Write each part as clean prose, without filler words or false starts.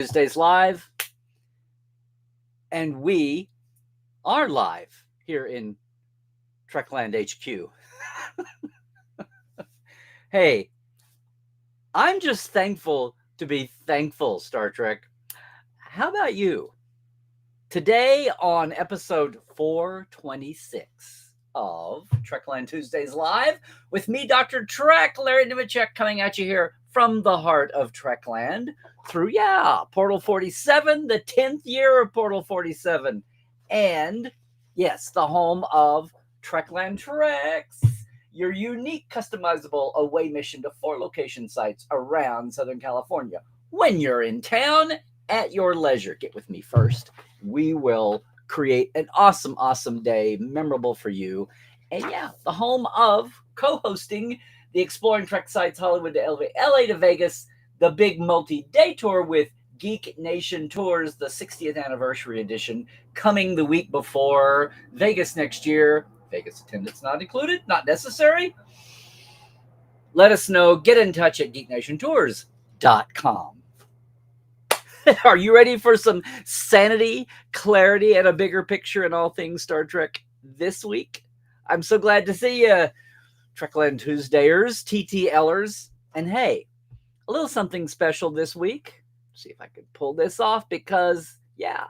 Tuesdays live, and we are live here in Trekland HQ. Hey, I'm just thankful to be thankful, Star Trek. How about you? Today on episode 426 of Trekland Tuesdays Live with me, Dr. Trek, Larry Nemechek, coming at you here from the heart of Trekland through, Portal 47, the 10th year of Portal 47. And, yes, the home of Trekland Treks, your unique customizable away mission to 4 location sites around Southern California. When you're in town, at your leisure. Get with me first. We will create an awesome day, memorable for you. And the home of co-hosting the Exploring Trek Sites Hollywood to LA to Vegas, the big multi-day tour with Geek Nation Tours, the 60th anniversary edition, coming the week before Vegas next year. Vegas attendance not included, not necessary. Let us know. Get in touch at geeknationtours.com. Are you ready for some sanity, clarity, and a bigger picture in all things Star Trek this week? I'm so glad to see you, Trekland Tuesdayers, TTLers. And hey, a little something special this week. See if I can pull this off because, it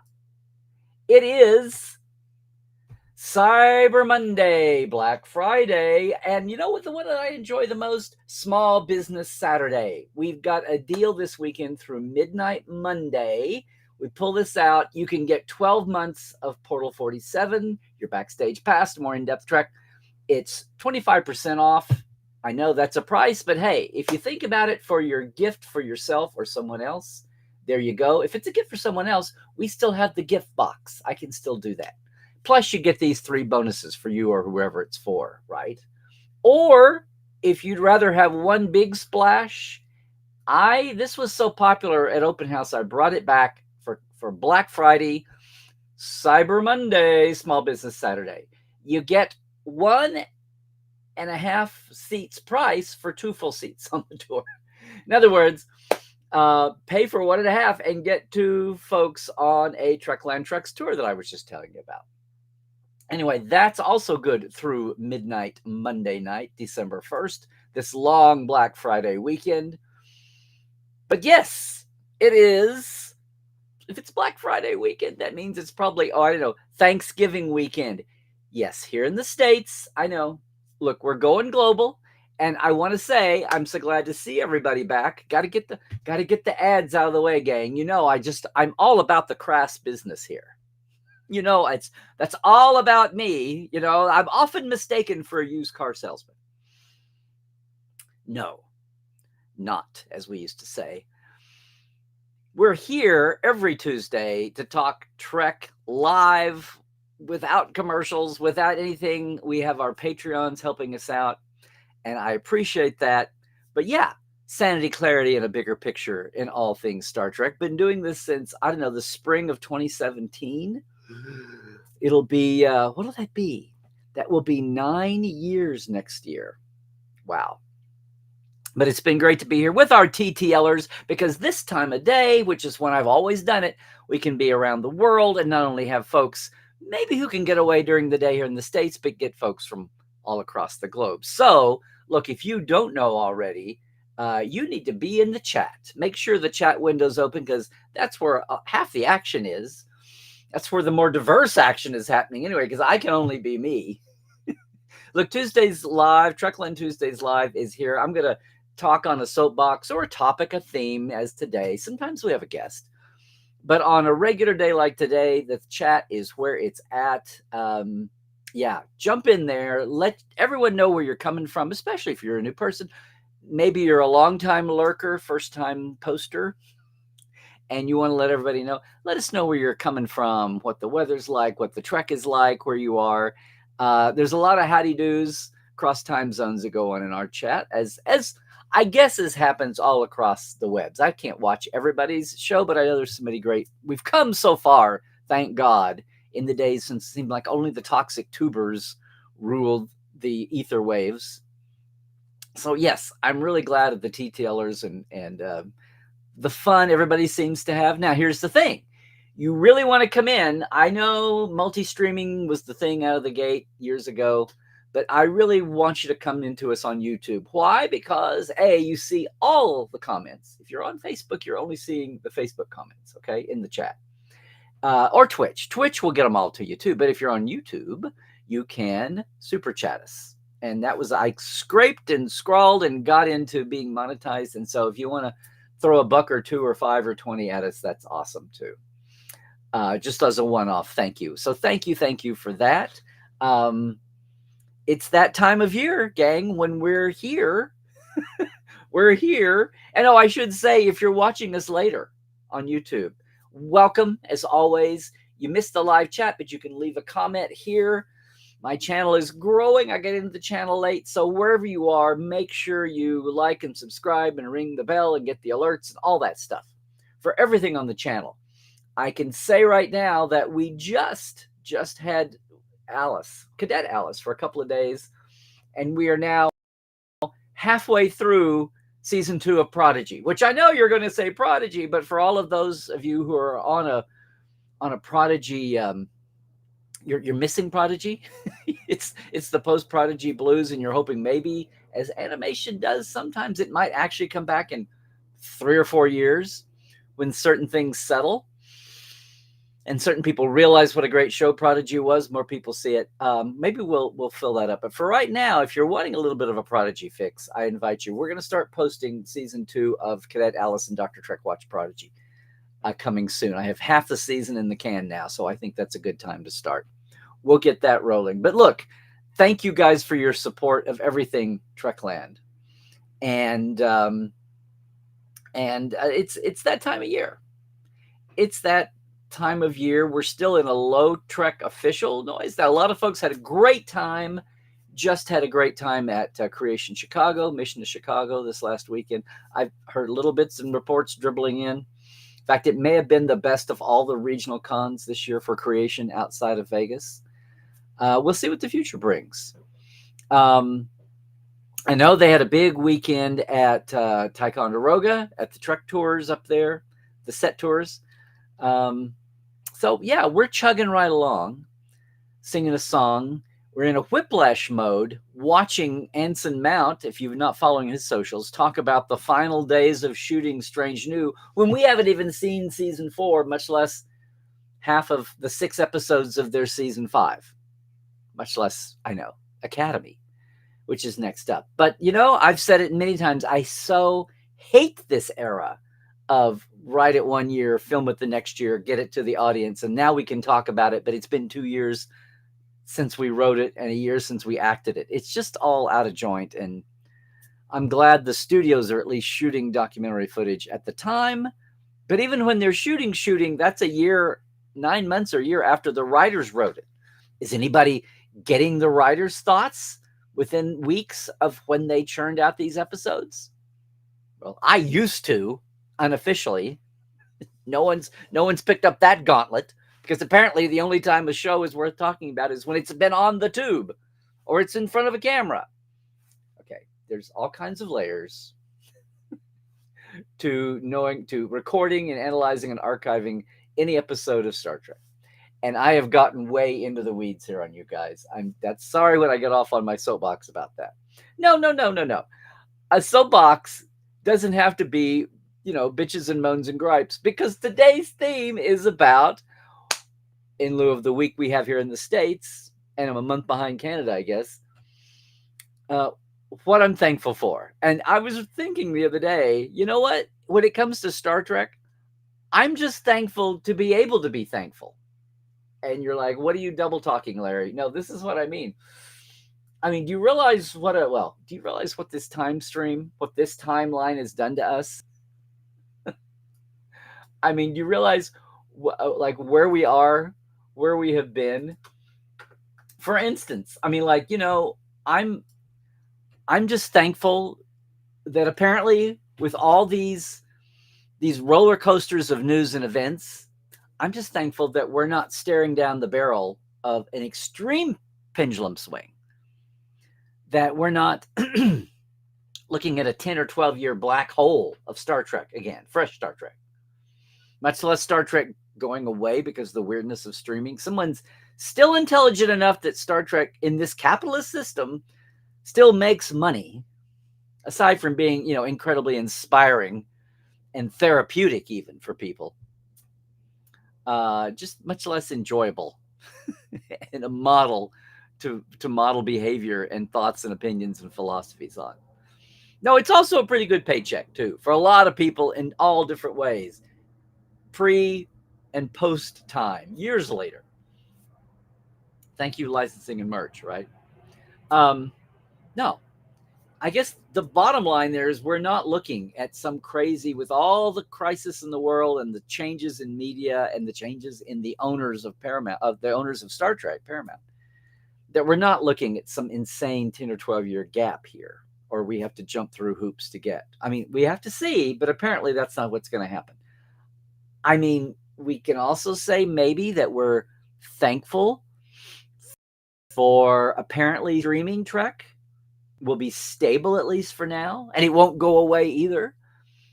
is Cyber Monday, Black Friday, and you know what, the one that I enjoy the most? Small Business Saturday. We've got a deal this weekend through Midnight Monday. We pull this out. You can get 12 months of Portal 47, your backstage pass, more in-depth Trek. It's 25% off. I know that's a price, but hey, if you think about it for your gift for yourself or someone else, there you go. If it's a gift for someone else, we still have the gift box. I can still do that. Plus, you get these 3 bonuses for you or whoever it's for, right? Or if you'd rather have one big splash, this was so popular at Open House, I brought it back for Black Friday, Cyber Monday, Small Business Saturday. You get 1.5 seats price for 2 full seats on the tour. In other words, pay for 1.5 and get 2 folks on a Trekland Treks tour that I was just telling you about. Anyway, that's also good through midnight Monday night, December 1st, this long Black Friday weekend. But yes, it is. If it's Black Friday weekend, that means it's probably, Thanksgiving weekend. Yes, here in the States, I know. Look, we're going global, and I want to say I'm so glad to see everybody back. Got to get the ads out of the way, gang. I'm all about the crass business here. That's all about me. I'm often mistaken for a used car salesman. No, not, as we used to say. We're here every Tuesday to talk Trek live, without commercials, without anything. We have our Patreons helping us out, and I appreciate that. But sanity, clarity, and a bigger picture in all things Star Trek. Been doing this since, the spring of 2017. It'll be, what'll that be? That will be 9 years next year. Wow. But it's been great to be here with our TTLers because this time of day, which is when I've always done it, we can be around the world and not only have folks maybe who can get away during the day here in the States, but get folks from all across the globe. So, look, if you don't know already, you need to be in the chat. Make sure the chat window's open because that's where half the action is. That's where the more diverse action is happening anyway, because I can only be me. Look, Tuesdays Live, Trekland Tuesdays Live is here. I'm going to talk on a soapbox or a topic, a theme, as today. Sometimes we have a guest. But on a regular day like today, the chat is where it's at. Jump in there. Let everyone know where you're coming from, especially if you're a new person. Maybe you're a long-time lurker, first-time poster, and you want to let everybody know. Let us know where you're coming from, what the weather's like, what the trek is like, where you are. There's a lot of howdy-doos across time zones that go on in our chat, as I guess as happens all across the webs. I can't watch everybody's show, but I know there's somebody great. We've come so far, thank God, in the days since it seemed like only the toxic tubers ruled the ether waves. So yes, I'm really glad of the TTLers and the fun everybody seems to have. Now, here's the thing. You really want to come in. I know multi-streaming was the thing out of the gate years ago, but I really want you to come into us on YouTube. Why? Because A, you see all the comments. If you're on Facebook, you're only seeing the Facebook comments, okay, in the chat. Or Twitch. Twitch will get them all to you too. But if you're on YouTube, you can super chat us. And that was, I scraped and scrawled and got into being monetized. And so if you want to throw a buck or $2 or $5 or 20 at us, that's awesome too. Just as a one-off, thank you. So thank you for that. It's that time of year, gang, when we're here. We're here. And I should say, if you're watching us later on YouTube, welcome as always. You missed the live chat, but you can leave a comment here. My channel is growing. I get into the channel late. So wherever you are, make sure you like and subscribe and ring the bell and get the alerts and all that stuff for everything on the channel. I can say right now that we just had Alice, Cadet Alice, for a couple of days. And we are now halfway through season 2 of Prodigy, which I know you're going to say Prodigy, but for all of those of you who are on a Prodigy, you're missing Prodigy. it's the post-Prodigy blues, and you're hoping maybe, as animation does, sometimes it might actually come back in 3 or 4 years when certain things settle and certain people realize what a great show Prodigy was. More people see it. Maybe we'll fill that up. But for right now, if you're wanting a little bit of a Prodigy fix, I invite you. We're going to start posting season 2 of Cadet Alice and Dr. Trek Watch Prodigy coming soon. I have half the season in the can now, so I think that's a good time to start. We'll get that rolling. But look, thank you guys for your support of everything Trekland. And it's that time of year. It's that time of year. We're still in a low Trek official noise. Now, a lot of folks had a great time. Just had a great time at Creation Chicago, Mission to Chicago this last weekend. I've heard little bits and reports dribbling in. In fact, it may have been the best of all the regional cons this year for Creation outside of Vegas. We'll see what the future brings. I know they had a big weekend at Ticonderoga at the Trek tours up there, the set tours. So yeah, we're chugging right along, singing a song. We're in a whiplash mode, watching Anson Mount, if you're not following his socials, talk about the final days of shooting Strange New when we haven't even seen season 4, much less half of the 6 episodes of their season 5, much less, I know, Academy, which is next up. But, I've said it many times. I so hate this era of write it 1 year, film it the next year, get it to the audience, and now we can talk about it, but it's been 2 years since we wrote it and a year since we acted it. It's just all out of joint, and I'm glad the studios are at least shooting documentary footage at the time. But even when they're shooting, that's a year, 9 months or a year after the writers wrote it. Is anybody getting the writers' thoughts within weeks of when they churned out these episodes? Well, I used to, unofficially. No one's picked up that gauntlet, because apparently the only time a show is worth talking about is when it's been on the tube or it's in front of a camera. Okay, there's all kinds of layers to recording and analyzing and archiving any episode of Star Trek. And I have gotten way into the weeds here on you guys. That's sorry when I get off on my soapbox about that. No. A soapbox doesn't have to be, bitches and moans and gripes, because today's theme is about, in lieu of the week we have here in the States, and I'm a month behind Canada, I guess, what I'm thankful for. And I was thinking the other day, you know what? When it comes to Star Trek, I'm just thankful to be able to be thankful. And you're like, what are you double talking, Larry? No, this is what I mean. I mean, do you realize what this time stream, what this timeline has done to us? I mean, do you realize where we are, where we have been? For instance, I mean, I'm just thankful that apparently with all these roller coasters of news and events, I'm just thankful that we're not staring down the barrel of an extreme pendulum swing, that we're not looking at a 10 or 12-year black hole of Star Trek again, fresh Star Trek. Much less Star Trek going away because of the weirdness of streaming. Someone's still intelligent enough that Star Trek in this capitalist system still makes money, aside from being, incredibly inspiring and therapeutic even for people. Just much less enjoyable and a model to model behavior and thoughts and opinions and philosophies on. No, it's also a pretty good paycheck too for a lot of people in all different ways, pre and post time, years later. Thank you, licensing and merch, right? No, I guess the bottom line there is we're not looking at some crazy, with all the crisis in the world and the changes in media and the changes in the owners of Paramount, of the owners of Star Trek, Paramount, that we're not looking at some insane 10 or 12-year gap here, or we have to jump through hoops to get. I mean, we have to see, but apparently that's not what's going to happen. I mean, we can also say maybe that we're thankful for apparently streaming Trek will be stable, at least for now, and it won't go away either.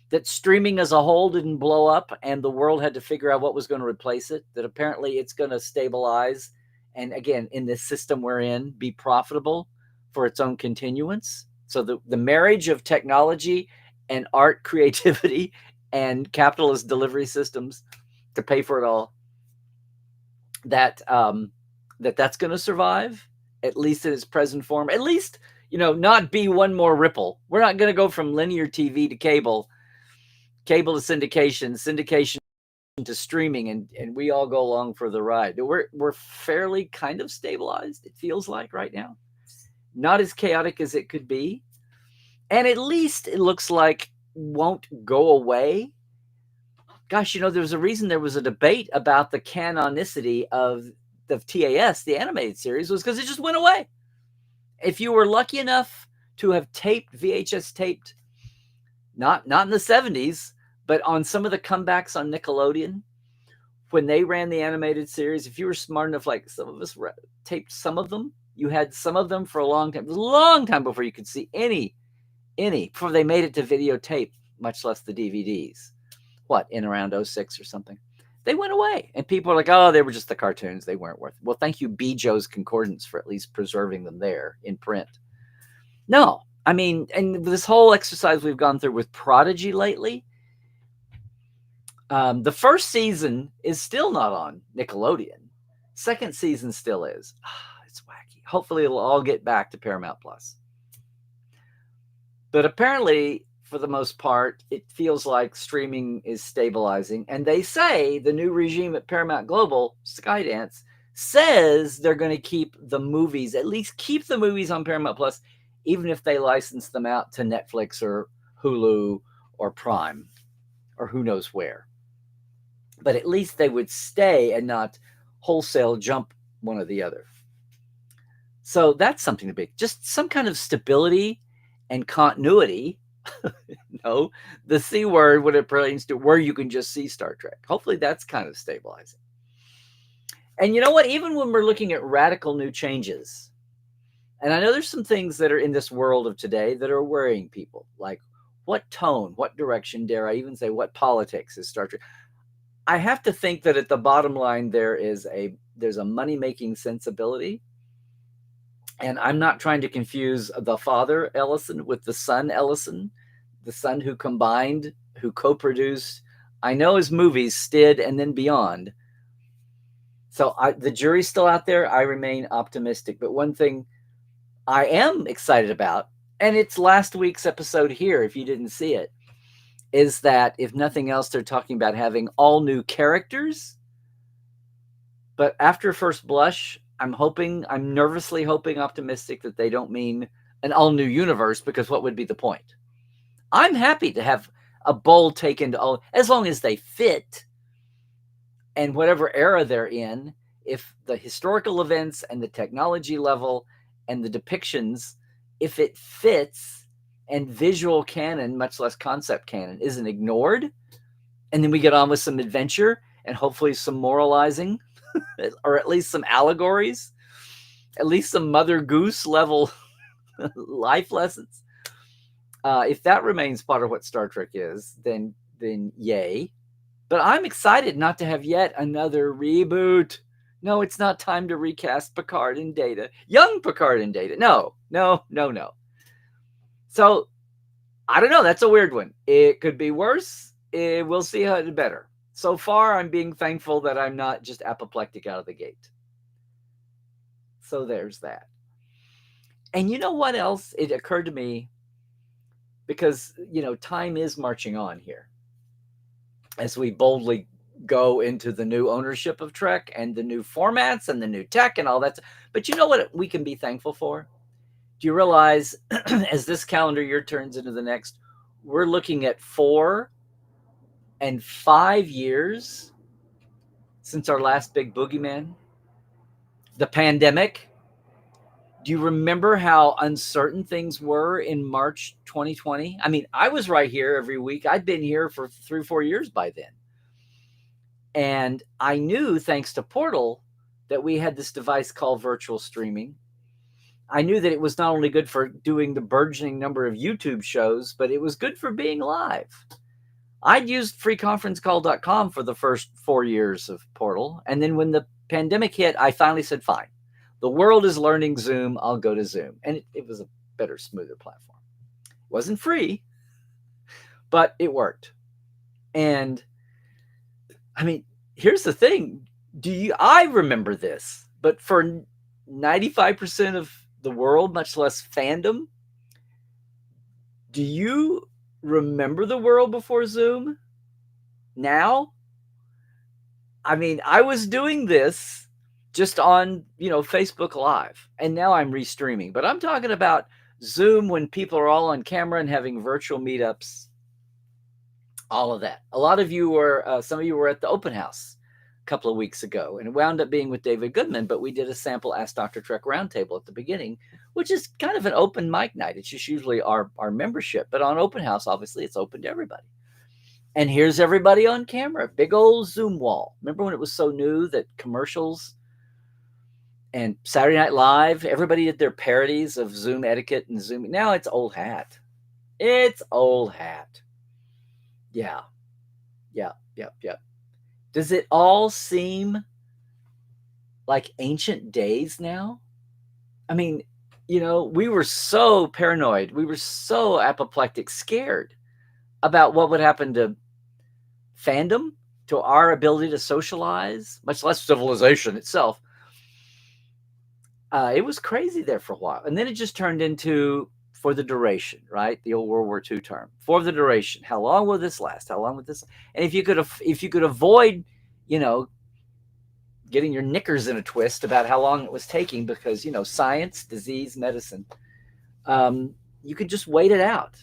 That streaming as a whole didn't blow up and the world had to figure out what was going to replace it, that apparently it's going to stabilize and, again, in this system we're in, be profitable for its own continuance. So the marriage of technology and art creativity and capitalist delivery systems to pay for it all, that's going to survive, at least in its present form, at least, not be one more ripple. We're not going to go from linear TV to cable to syndication to streaming, and we all go along for the ride. We're fairly kind of stabilized, it feels like right now. Not as chaotic as it could be. And at least it looks like won't go away. Gosh, there's a reason there was a debate about the canonicity of the TAS, the animated series, was because it just went away. If you were lucky enough to have VHS taped, not in the 70s, but on some of the comebacks on Nickelodeon, when they ran the animated series, if you were smart enough, like some of us taped some of them, you had some of them for a long time. It was a long time before you could see any, before they made it to videotape, much less the DVDs. In around 06 or something. They went away. And people are like, oh, they were just the cartoons. They weren't worth it. Well, thank you, B. Joe's Concordance, for at least preserving them there in print. No, I mean, and this whole exercise we've gone through with Prodigy lately, the first season is still not on Nickelodeon. Second season still is. It's wacky. Hopefully it'll all get back to Paramount Plus. But apparently, for the most part, it feels like streaming is stabilizing. And they say the new regime at Paramount Global, Skydance, says they're going to keep the movies, at least keep the movies on Paramount Plus, even if they license them out to Netflix or Hulu or Prime or who knows where. But at least they would stay and not wholesale jump one or the other. So that's something to be. Just some kind of stability and continuity. No, the C word when it pertains to where you can just see Star Trek. Hopefully that's kind of stabilizing. And you know what? Even when we're looking at radical new changes, and I know there's some things that are in this world of today that are worrying people, like what tone, what direction, dare I even say, what politics is Star Trek? I have to think that at the bottom line there's a money-making sensibility. And I'm not trying to confuse the father Ellison with the son Ellison, the son who co-produced, I know his movies, Stid and then Beyond. So the jury's still out there. I remain optimistic. But one thing I am excited about, and it's last week's episode here, if you didn't see it, is that if nothing else, they're talking about having all new characters. But after first blush, I'm nervously hoping, optimistic that they don't mean an all new universe, because what would be the point? I'm happy to have a bold take into all, as long as they fit and whatever era they're in. If the historical events and the technology level and the depictions, if it fits and visual canon, much less concept canon, isn't ignored, and then we get on with some adventure and hopefully some moralizing, or at least some allegories, at least some Mother Goose level life lessons. If that remains part of what Star Trek is, then yay. But I'm excited not to have yet another reboot. No, it's not time to recast Picard and Data. Young Picard and Data. No, no, no, no. So, I don't know. That's a weird one. It could be worse. We'll see how it's better. So far, I'm being thankful that I'm not just apoplectic out of the gate. So there's that. And you know what else? It occurred to me because, time is marching on here as we boldly go into the new ownership of Trek and the new formats and the new tech and all that. But you know what we can be thankful for? Do you realize as this calendar year turns into the next, we're looking at 4 and 5 years since our last big boogeyman, the pandemic? Do you remember how uncertain things were in March 2020? I mean, I was right here every week. I'd been here for 3 or 4 years by then. And I knew, thanks to Portal, that we had this device called virtual streaming. I knew that it was not only good for doing the burgeoning number of YouTube shows, but it was good for being live. I'd used freeconferencecall.com for the first 4 years of Portal. And then when the pandemic hit, I finally said, fine, the world is learning Zoom. I'll go to Zoom. And it was a better, smoother platform. It wasn't free, but it worked. And I mean, here's the thing. I remember this, but for 95% of the world, much less fandom, do you remember the world before Zoom? Now? I mean, I was doing this just on, Facebook Live, and now I'm restreaming. But I'm talking about Zoom when people are all on camera and having virtual meetups. All of that. A lot of you were, some of you were at the open house a couple of weeks ago, and it wound up being with David Goodman, but we did a sample Ask Dr. Trek roundtable at the beginning, which is kind of an open mic night. It's just usually our membership, but on open house, obviously, it's open to everybody. And here's everybody on camera, big old Zoom wall. Remember when it was so new that commercials and Saturday Night Live, everybody did their parodies of Zoom etiquette and Zoom. Now it's old hat. It's old hat. Yeah. Does it all seem like ancient days now? I mean, we were so paranoid. We were so apoplectic, scared about what would happen to fandom, to our ability to socialize, much less civilization itself. It was crazy there for a while. And then it just turned into for the duration, right? The old World War II term, for the duration. How long will this last? How long will this? And if you could avoid, getting your knickers in a twist about how long it was taking, because science, disease, medicine, you could just wait it out.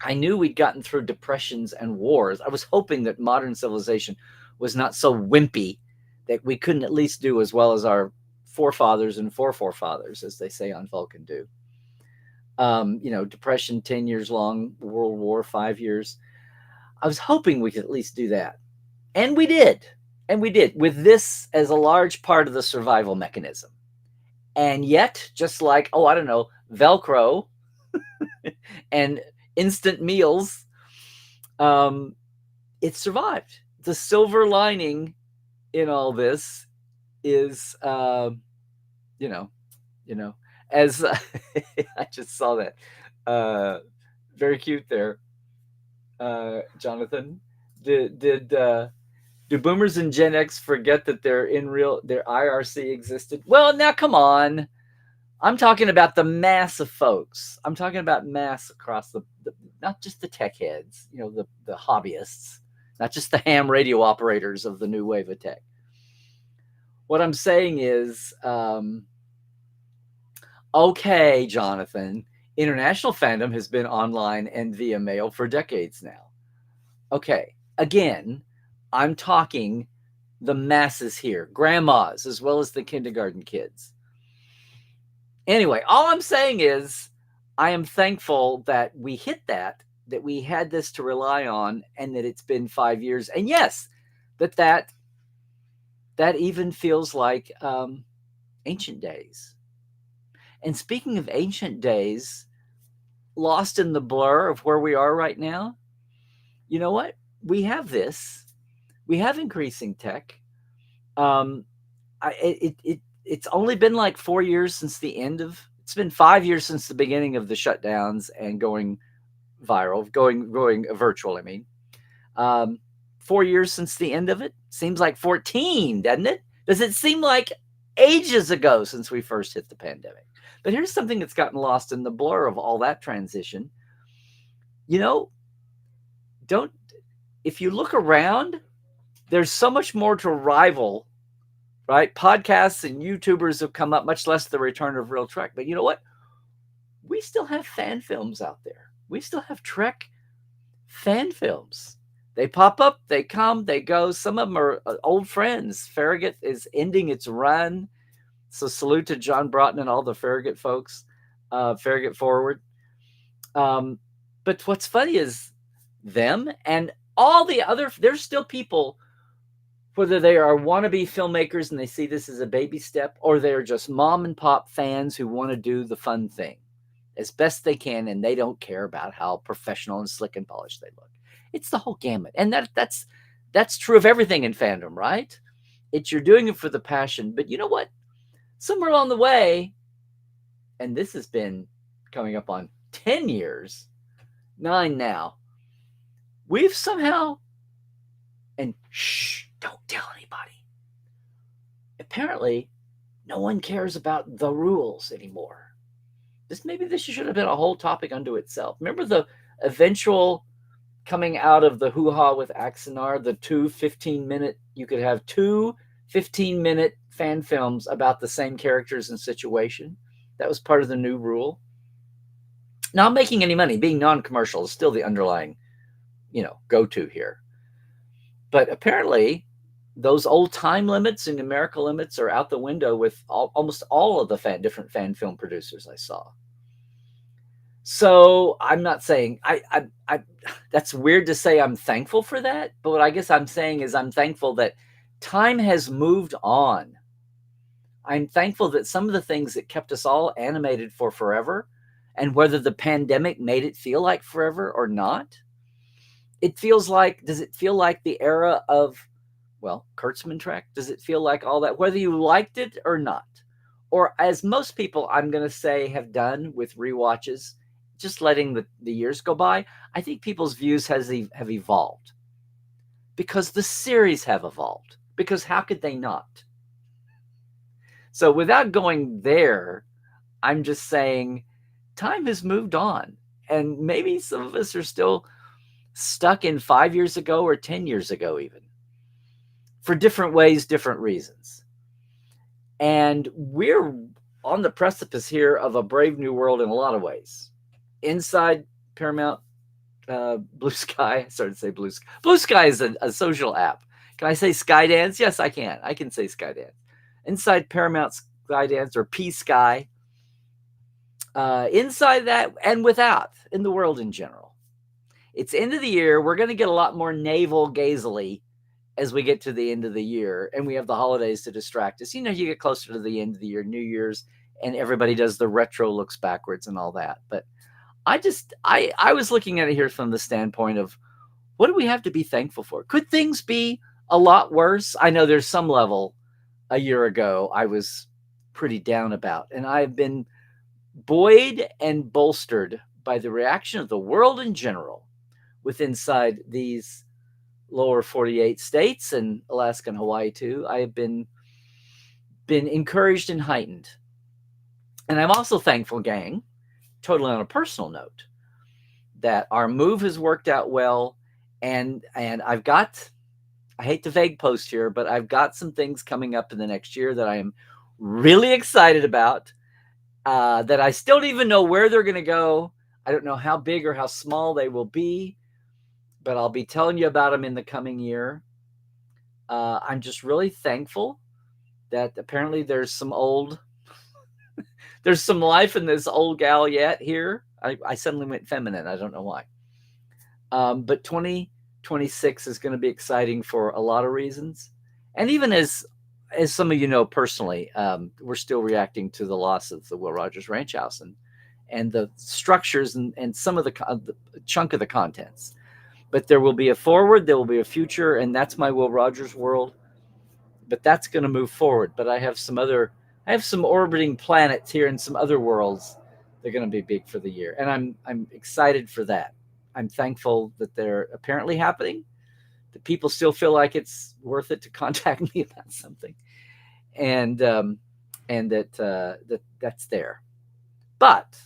I knew we'd gotten through depressions and wars. I was hoping that modern civilization was not so wimpy that we couldn't at least do as well as our forefathers and forefathers, as they say on Vulcan, do. Depression 10 years long, World War 5 years. I was hoping we could at least do that. And we did. With this as a large part of the survival mechanism. And yet, just like, Velcro and instant meals, it survived. The silver lining in all this is, as I just saw that. Very cute there, Jonathan. Do boomers and Gen X forget that their IRC existed? Well, now come on. I'm talking about the mass of folks. I'm talking about mass across the not just the tech heads, the hobbyists, not just the ham radio operators of the new wave of tech. What I'm saying is, okay, Jonathan, international fandom has been online and via mail for decades now. Okay, again, I'm talking the masses here, grandmas as well as the kindergarten kids. Anyway, all I'm saying is I am thankful that we hit that we had this to rely on, and that it's been 5 years. And yes, that even feels like ancient days. And speaking of ancient days, lost in the blur of where we are right now, you know what? We have this. We have increasing tech. Um, it's only been like 4 years since the end of. It's been 5 years since the beginning of the shutdowns and going viral, going virtual. I mean, um, 4 years since the end of it. Seems like 14, doesn't it? Does it seem like ages ago since we first hit the pandemic? But here's something that's gotten lost in the blur of all that transition. You know, don't if you look around, there's so much more to rival, right? Podcasts and YouTubers have come up, much less the return of real Trek. But you know what? We still have fan films out there. We still have Trek fan films. They pop up, they come, they go. Some of them are old friends. Farragut is ending its run. So salute to John Broughton and all the Farragut folks. Farragut forward. But what's funny is them and all the other, there's still people, whether they are wannabe filmmakers and they see this as a baby step, or they're just mom and pop fans who want to do the fun thing as best they can, and they don't care about how professional and slick and polished they look. It's the whole gamut. And that's true of everything in fandom, right? You're doing it for the passion. But you know what? Somewhere along the way, and this has been coming up on 10 years, 9 now, we've somehow, and shh, don't tell anybody. Apparently, no one cares about the rules anymore. Maybe this should have been a whole topic unto itself. Remember the eventual coming out of the hoo-ha with Axanar, the 15-minute, you could have 15-minute fan films about the same characters and situation. That was part of the new rule. Not making any money, being non-commercial is still the underlying, go-to here. But apparently, those old time limits and numerical limits are out the window with almost all of the different fan film producers I saw. So I'm not saying I that's weird to say I'm thankful for that, but what I guess I'm saying is I'm thankful that time has moved on. I'm thankful that some of the things that kept us all animated for forever, and whether the pandemic made it feel like forever or not, does it feel like the era of, Kurtzman Trek? Does it feel like all that, whether you liked it or not? Or as most people, I'm going to say, have done with rewatches, just letting the years go by, I think people's views have evolved. Because the series have evolved. Because how could they not? So without going there, I'm just saying time has moved on. And maybe some of us are still stuck in 5 years ago or 10 years ago even. For different ways, different reasons. And we're on the precipice here of a brave new world in a lot of ways. Inside Paramount Blue Sky, I started to say Blue Sky. Blue Sky is a social app. Can I say Skydance? Yes, I can. I can say Skydance. Inside Paramount Skydance or P-Sky. Inside that and without, in the world in general. It's end of the year. We're going to get a lot more navel-gazily as we get to the end of the year, and we have the holidays to distract us. You get closer to the end of the year, New Year's, and everybody does the retro looks backwards and all that. But I was looking at it here from the standpoint of, what do we have to be thankful for? Could things be a lot worse? I know there's some level a year ago I was pretty down about, and I've been buoyed and bolstered by the reaction of the world in general with inside these lower 48 states and Alaska and Hawaii too. I have been encouraged and heightened. And I'm also thankful, gang, totally on a personal note, that our move has worked out well. And I've got, I hate the vague post here, but I've got some things coming up in the next year that I am really excited about, that I still don't even know where they're going to go. I don't know how big or how small they will be, but I'll be telling you about them in the coming year. I'm just really thankful that apparently there's some life in this old gal yet here. I suddenly went feminine. I don't know why. But 2026 is going to be exciting for a lot of reasons. And even as some of you know personally, we're still reacting to the loss of the Will Rogers Ranch House. and the structures and some of the chunk of the contents. But there will be a forward, there will be a future, and that's my Will Rogers world. But that's going to move forward. But I have some orbiting planets here in some other worlds. They're going to be big for the year, and I'm excited for that. I'm thankful that they're apparently happening. That people still feel like it's worth it to contact me about something, and that's there. But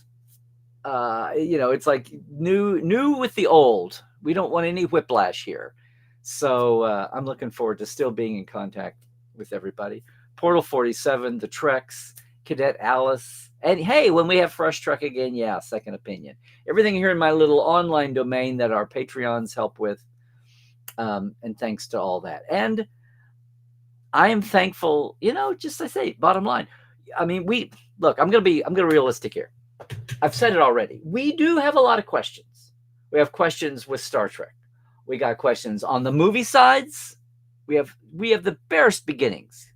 it's like new with the old. We don't want any whiplash here. So I'm looking forward to still being in contact with everybody. Portal 47, the Treks, Cadet Alice. And hey, when we have Fresh Trek again, yeah, second opinion. Everything here in my little online domain that our Patreons help with. And thanks to all that. And I am thankful, just I say, bottom line. I mean, I'm gonna be realistic here. I've said it already. We do have a lot of questions. We have questions with Star Trek. We got questions on the movie sides. We have the barest beginnings.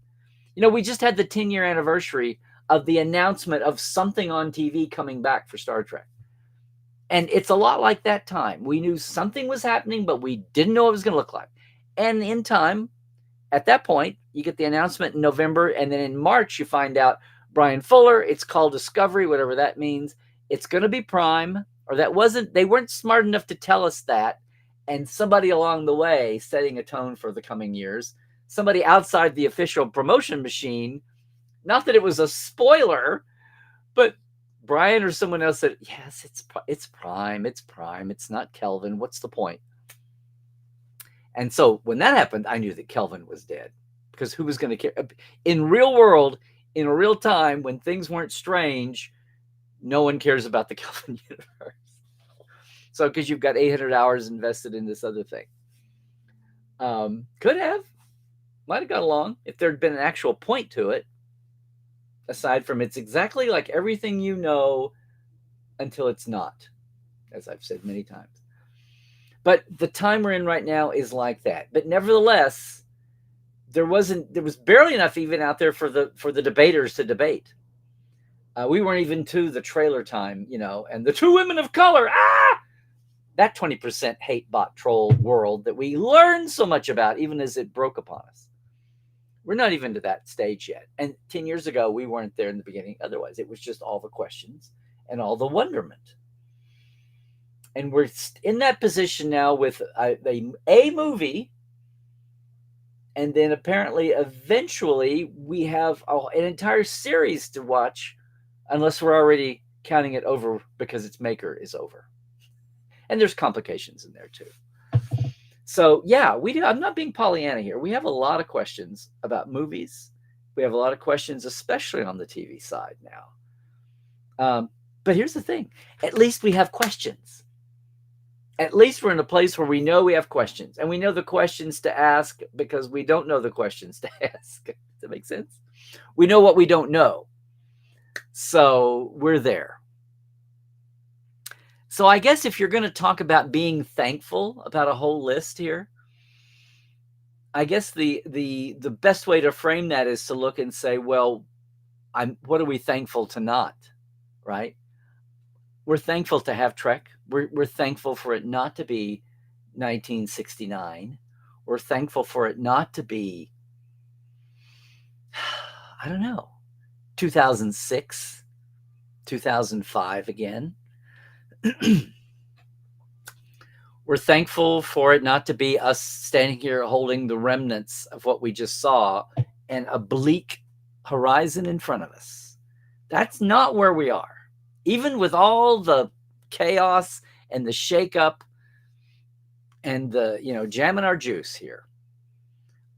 We just had the 10-year anniversary of the announcement of something on TV coming back for Star Trek. And it's a lot like that time. We knew something was happening, but we didn't know what it was going to look like. And in time, at that point, you get the announcement in November, and then in March, you find out Brian Fuller, it's called Discovery, whatever that means. It's going to be Prime, or they weren't smart enough to tell us that. And somebody along the way, setting a tone for the coming years, somebody outside the official promotion machine, not that it was a spoiler, but Brian or someone else said, yes, it's Prime. It's Prime. It's not Kelvin. What's the point? And so when that happened, I knew that Kelvin was dead, because who was going to care? In real world, in a real time, when things weren't strange, no one cares about the Kelvin universe. So because you've got 800 hours invested in this other thing. Might have got along if there'd been an actual point to it. Aside from it's exactly like everything you know until it's not, as I've said many times. But the time we're in right now is like that. But nevertheless, there was barely enough even out there for the debaters to debate. We weren't even to the trailer time, and the two women of color, that 20% hate bot troll world that we learned so much about, even as it broke upon us. We're not even to that stage yet. And 10 years ago, we weren't there in the beginning. Otherwise, it was just all the questions and all the wonderment. And we're in that position now with a movie. And then apparently, eventually, we have an entire series to watch, unless we're already counting it over because its maker is over. And there's complications in there, too. So, yeah, we do. I'm not being Pollyanna here. We have a lot of questions about movies. We have a lot of questions, especially on the TV side now. But here's the thing. At least we have questions. At least we're in a place where we know we have questions. And we know the questions to ask because we don't know the questions to ask. Does that make sense? We know what we don't know. So we're there. So I guess if you're going to talk about being thankful about a whole list here, I guess the best way to frame that is to look and say, well, what are we thankful to not, right? We're thankful to have Trek. We're thankful for it not to be 1969. We're thankful for it not to be, I don't know, 2006, 2005 again. We're thankful for it not to be us standing here holding the remnants of what we just saw and a bleak horizon in front of us. That's not where we are. Even with all the chaos and the shakeup and the, jamming our juice here,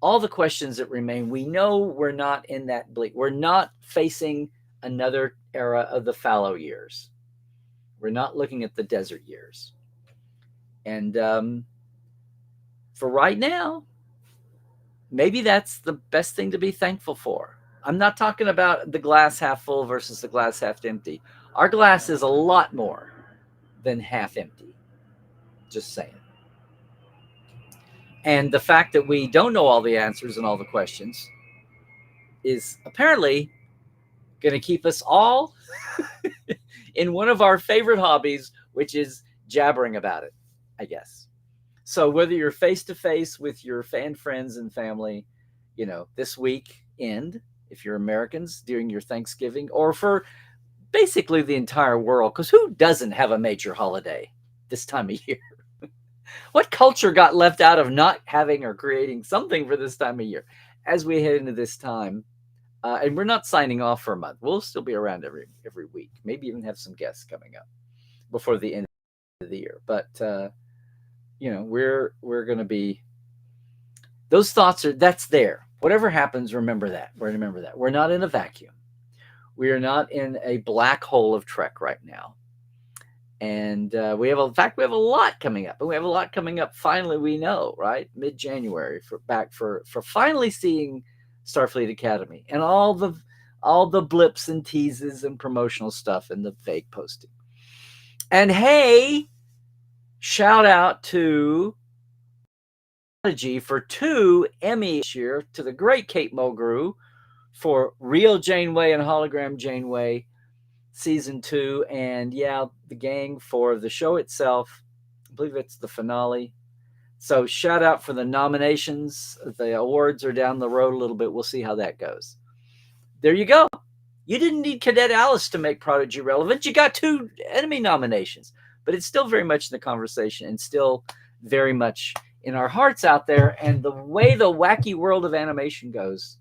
all the questions that remain, we know we're not in that bleak. We're not facing another era of the fallow years. We're not looking at the desert years. And for right now, maybe that's the best thing to be thankful for. I'm not talking about the glass half full versus the glass half empty. Our glass is a lot more than half empty. Just saying. And the fact that we don't know all the answers and all the questions is apparently going to keep us all in one of our favorite hobbies, which is jabbering about it, I guess. So whether you're face to face with your fan friends and family, this weekend, if you're Americans during your Thanksgiving, or for basically the entire world, because who doesn't have a major holiday this time of year? What culture got left out of not having or creating something for this time of year? As we head into this time, and we're not signing off for a month. We'll still be around every week. Maybe even have some guests coming up before the end of the year. But we're going to be. Those thoughts that's there. Whatever happens, remember that. Remember that we're not in a vacuum. We are not in a black hole of Trek right now. And we have a lot coming up. And we have a lot coming up. Finally, we know, right? Mid-January for finally seeing Starfleet Academy and all the blips and teases and promotional stuff and the fake posting. And hey, shout out to for 2 Emmys this year to the great Kate Mulgrew for Real Janeway and Hologram Janeway season 2, and the gang for the show itself. I believe it's the finale. So shout out for the nominations. The awards are down the road a little bit. We'll see how that goes. There you go. You didn't need Cadet Alice to make Prodigy relevant. You got 2 Emmy nominations, but it's still very much in the conversation and still very much in our hearts out there. And the way the wacky world of animation goes,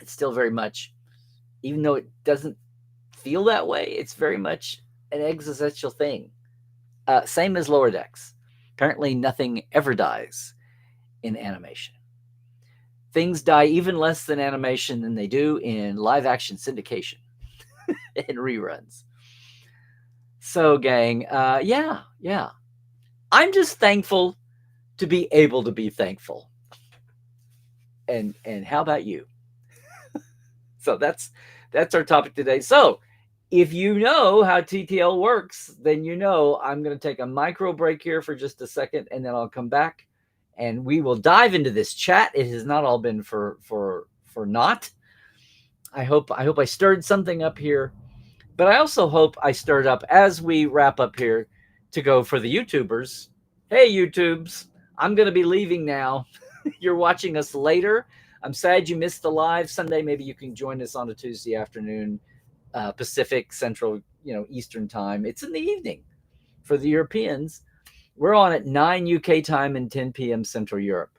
it's still very much, even though it doesn't feel that way, it's very much an existential thing. Same as Lower Decks. Apparently nothing ever dies in animation. Things die even less than animation than they do in live action syndication and reruns. So gang, yeah. I'm just thankful to be able to be thankful. And how about you? So that's our topic today. So if you know how TTL works, then I'm going to take a micro break here for just a second, and then I'll come back and we will dive into this chat. It has not all been for naught. I hope I stirred something up here, but I also hope I stirred up as we wrap up here to go for the YouTubers. Hey, YouTubes, I'm going to be leaving now. You're watching us later. I'm sad you missed the live Sunday. Maybe you can join us on a Tuesday afternoon, Pacific, Central, Eastern time. It's in the evening for the Europeans. We're on at 9 UK time and 10 p.m. Central Europe.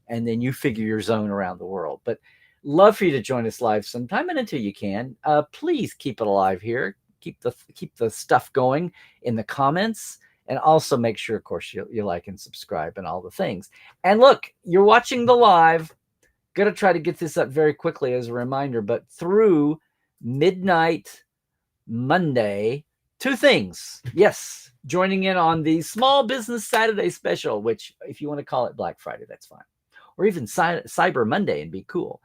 And then you figure your zone around the world. But love for you to join us live sometime. And until you can, please keep it alive here. Keep the stuff going in the comments. And also make sure, of course, you like and subscribe and all the things. And look, you're watching the live. Going to try to get this up very quickly as a reminder. But through midnight Monday, 2 things. Yes, joining in on the Small Business Saturday special, which if you want to call it Black Friday, that's fine. Or even Cyber Monday and be cool.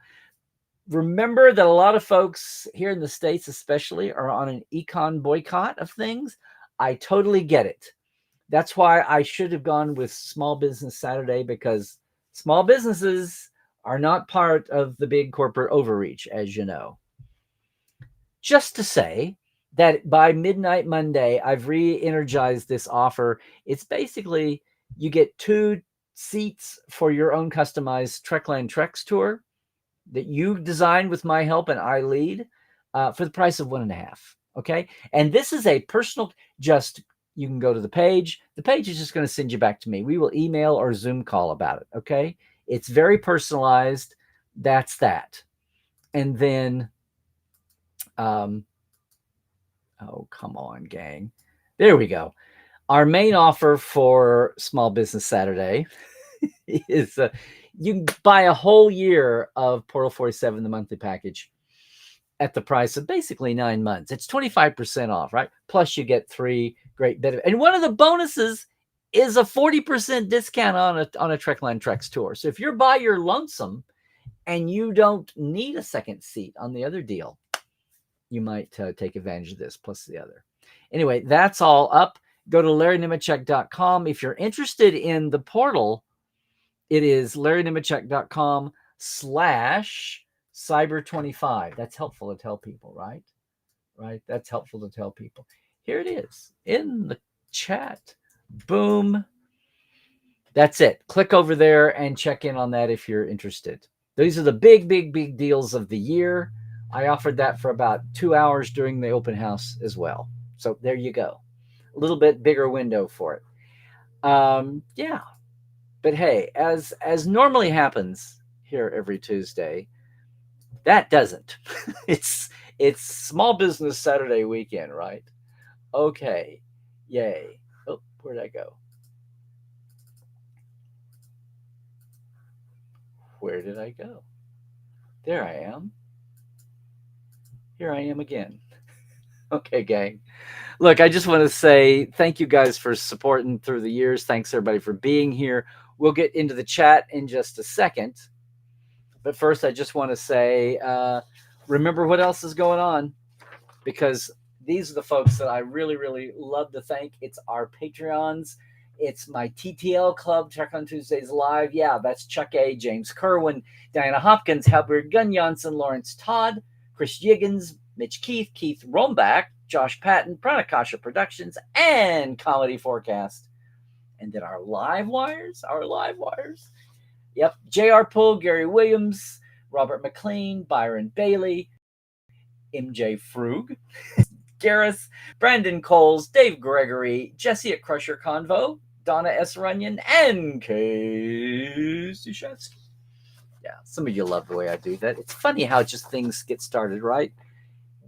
Remember that a lot of folks here in the States especially are on an econ boycott of things. I totally get it. That's why I should have gone with Small Business Saturday, because small businesses are not part of the big corporate overreach, as you know. Just to say that by midnight Monday, I've re-energized this offer. It's basically you get 2 seats for your own customized Trekland Treks tour that you design with my help and I lead for the price of 1.5. Okay. And this is a personal, you can go to the page. The page is just going to send you back to me. We will email or Zoom call about it. Okay. It's very personalized. That's that. And then, oh, come on, gang. There we go. Our main offer for Small Business Saturday is you can buy a whole year of Portal 47, the monthly package, at the price of basically 9 months. It's 25% off, right? Plus you get 3 great benefits. And one of the bonuses is a 40% discount on a Trekland Treks tour. So if you're by your lonesome and you don't need a second seat on the other deal, you might take advantage of this plus the other. Anyway, that's all up. Go to LarryNemechek.com. If you're interested in the portal, it is LarryNemechek.com/cyber25. That's helpful to tell people, right? right? That's helpful to tell people. Here it is in the chat. Boom. That's it. Click over there and check in on that if you're interested. These are the big, big, big deals of the year. I offered that for about 2 hours during the open house as well. So there you go. A little bit bigger window for it. Yeah. But hey, as normally happens here every Tuesday, that doesn't. it's it's Small Business Saturday weekend, right? Okay. Yay. Oh, where'd I go? Where did I go? There I am. Here I am again. Okay, gang. Look, I just want to say thank you guys for supporting through the years. Thanks everybody for being here. We'll get into the chat in just a second. But first, I just want to say remember what else is going on, because these are the folks that I really, really love to thank. It's our Patreons. It's my TTL Club, Trekland Tuesdays Live. Yeah, that's Chuck A., James Kerwin, Diana Hopkins, Halbert Gunnjonsson, Lawrence Todd, Chris Yiggins, Mitch Keith, Keith Rombach, Josh Patton, Pranakasha Productions, and Comedy Forecast. And then our live wires. Yep, J.R. Poole, Gary Williams, Robert McLean, Byron Bailey, MJ Frug, Garris, Brandon Coles, Dave Gregory, Jesse at Crusher Convo, Donna S. Runyon, and Casey Shetsky. Yeah, some of you love the way I do that. It's funny how just things get started, right?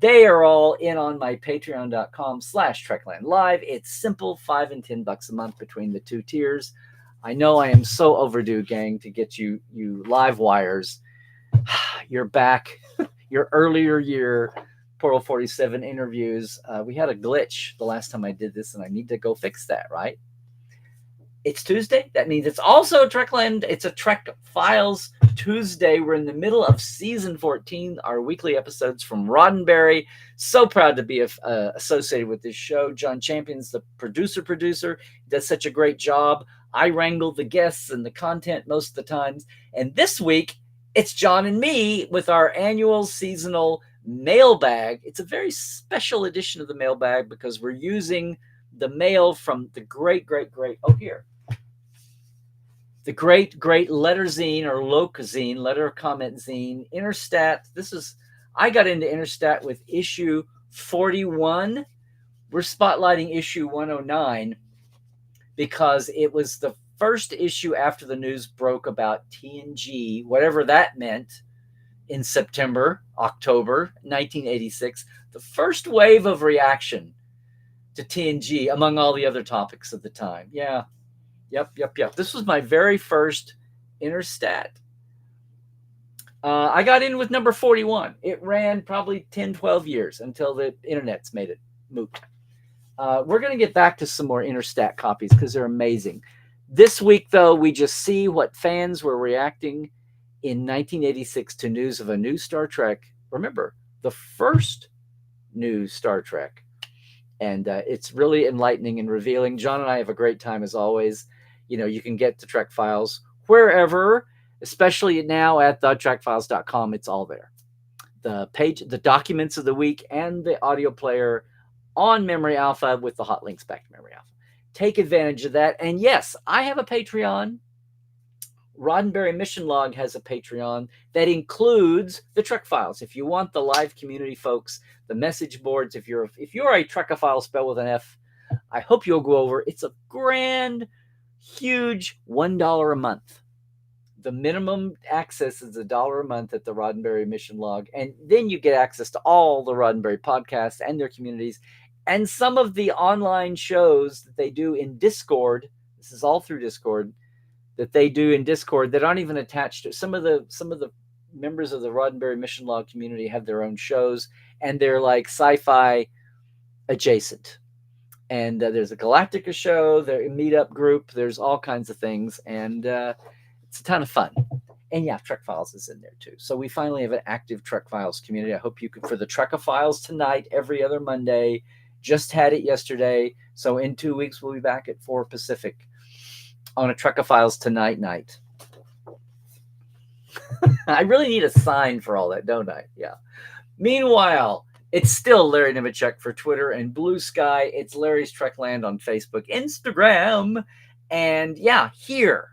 They are all in on my patreon.com/Trekland Live. It's simple, $5 and $10 a month between the two tiers. I know I am so overdue, gang, to get you live wires. You're back. Your earlier year Portal 47 interviews. We had a glitch the last time I did this, and I need to go fix that, right? It's Tuesday. That means it's also Trekland. It's a Trek Files Tuesday. We're in the middle of season 14, our weekly episodes from Roddenberry. So proud to be associated with this show. John Champion's the producer. He does such a great job. I wrangle the guests and the content most of the times. And this week, it's John and me with our annual seasonal mailbag. It's a very special edition of the mailbag because we're using the mail from the great, the great letter zine or Loc zine, letter comment zine, Interstat. I got into Interstat with issue 41. We're spotlighting issue 109 because it was the first issue after the news broke about TNG, whatever that meant, in October 1986, the first wave of reaction to TNG among all the other topics of the time. Yeah. Yep. This was my very first Interstat. I got in with number 41. It ran probably 10, 12 years until the internet's made it moot. We're going to get back to some more Interstat copies because they're amazing. This week, though, we just see what fans were reacting in 1986 to news of a new Star Trek. Remember, the first new Star Trek. And it's really enlightening and revealing. John and I have a great time, as always. You can get the Trek Files wherever, especially now at thetrekfiles.com. It's all there. The page, the documents of the week, and the audio player on Memory Alpha with the hot links back to Memory Alpha. Take advantage of that. And yes, I have a Patreon. Roddenberry Mission Log has a Patreon that includes the Trek Files. If you want the live community folks, the message boards, if you're a Trekophile spelled with an F, I hope you'll go over. It's a grand, huge $1 a month. The minimum access is $1 a month at the Roddenberry Mission Log, and then you get access to all the Roddenberry podcasts and their communities, and some of the online shows that they do in Discord. This is all through Discord. That they do in Discord that aren't even attached to some of the members of the Roddenberry Mission Log community have their own shows, and they're like sci-fi adjacent. And there's a Galactica show, there's a meetup group, there's all kinds of things, and it's a ton of fun. And yeah, Trek Files is in there too. So we finally have an active Trek Files community. I hope you could, for the Trek Files tonight, every other Monday. Just had it yesterday. So in 2 weeks, we'll be back at 4 Pacific on a Trekophiles Tonight night. I really need a sign for all that, don't I? Yeah. Meanwhile, It's still Larry Nemechek for Twitter and Blue Sky. It's Larry's Trekland on Facebook, Instagram, and yeah, here.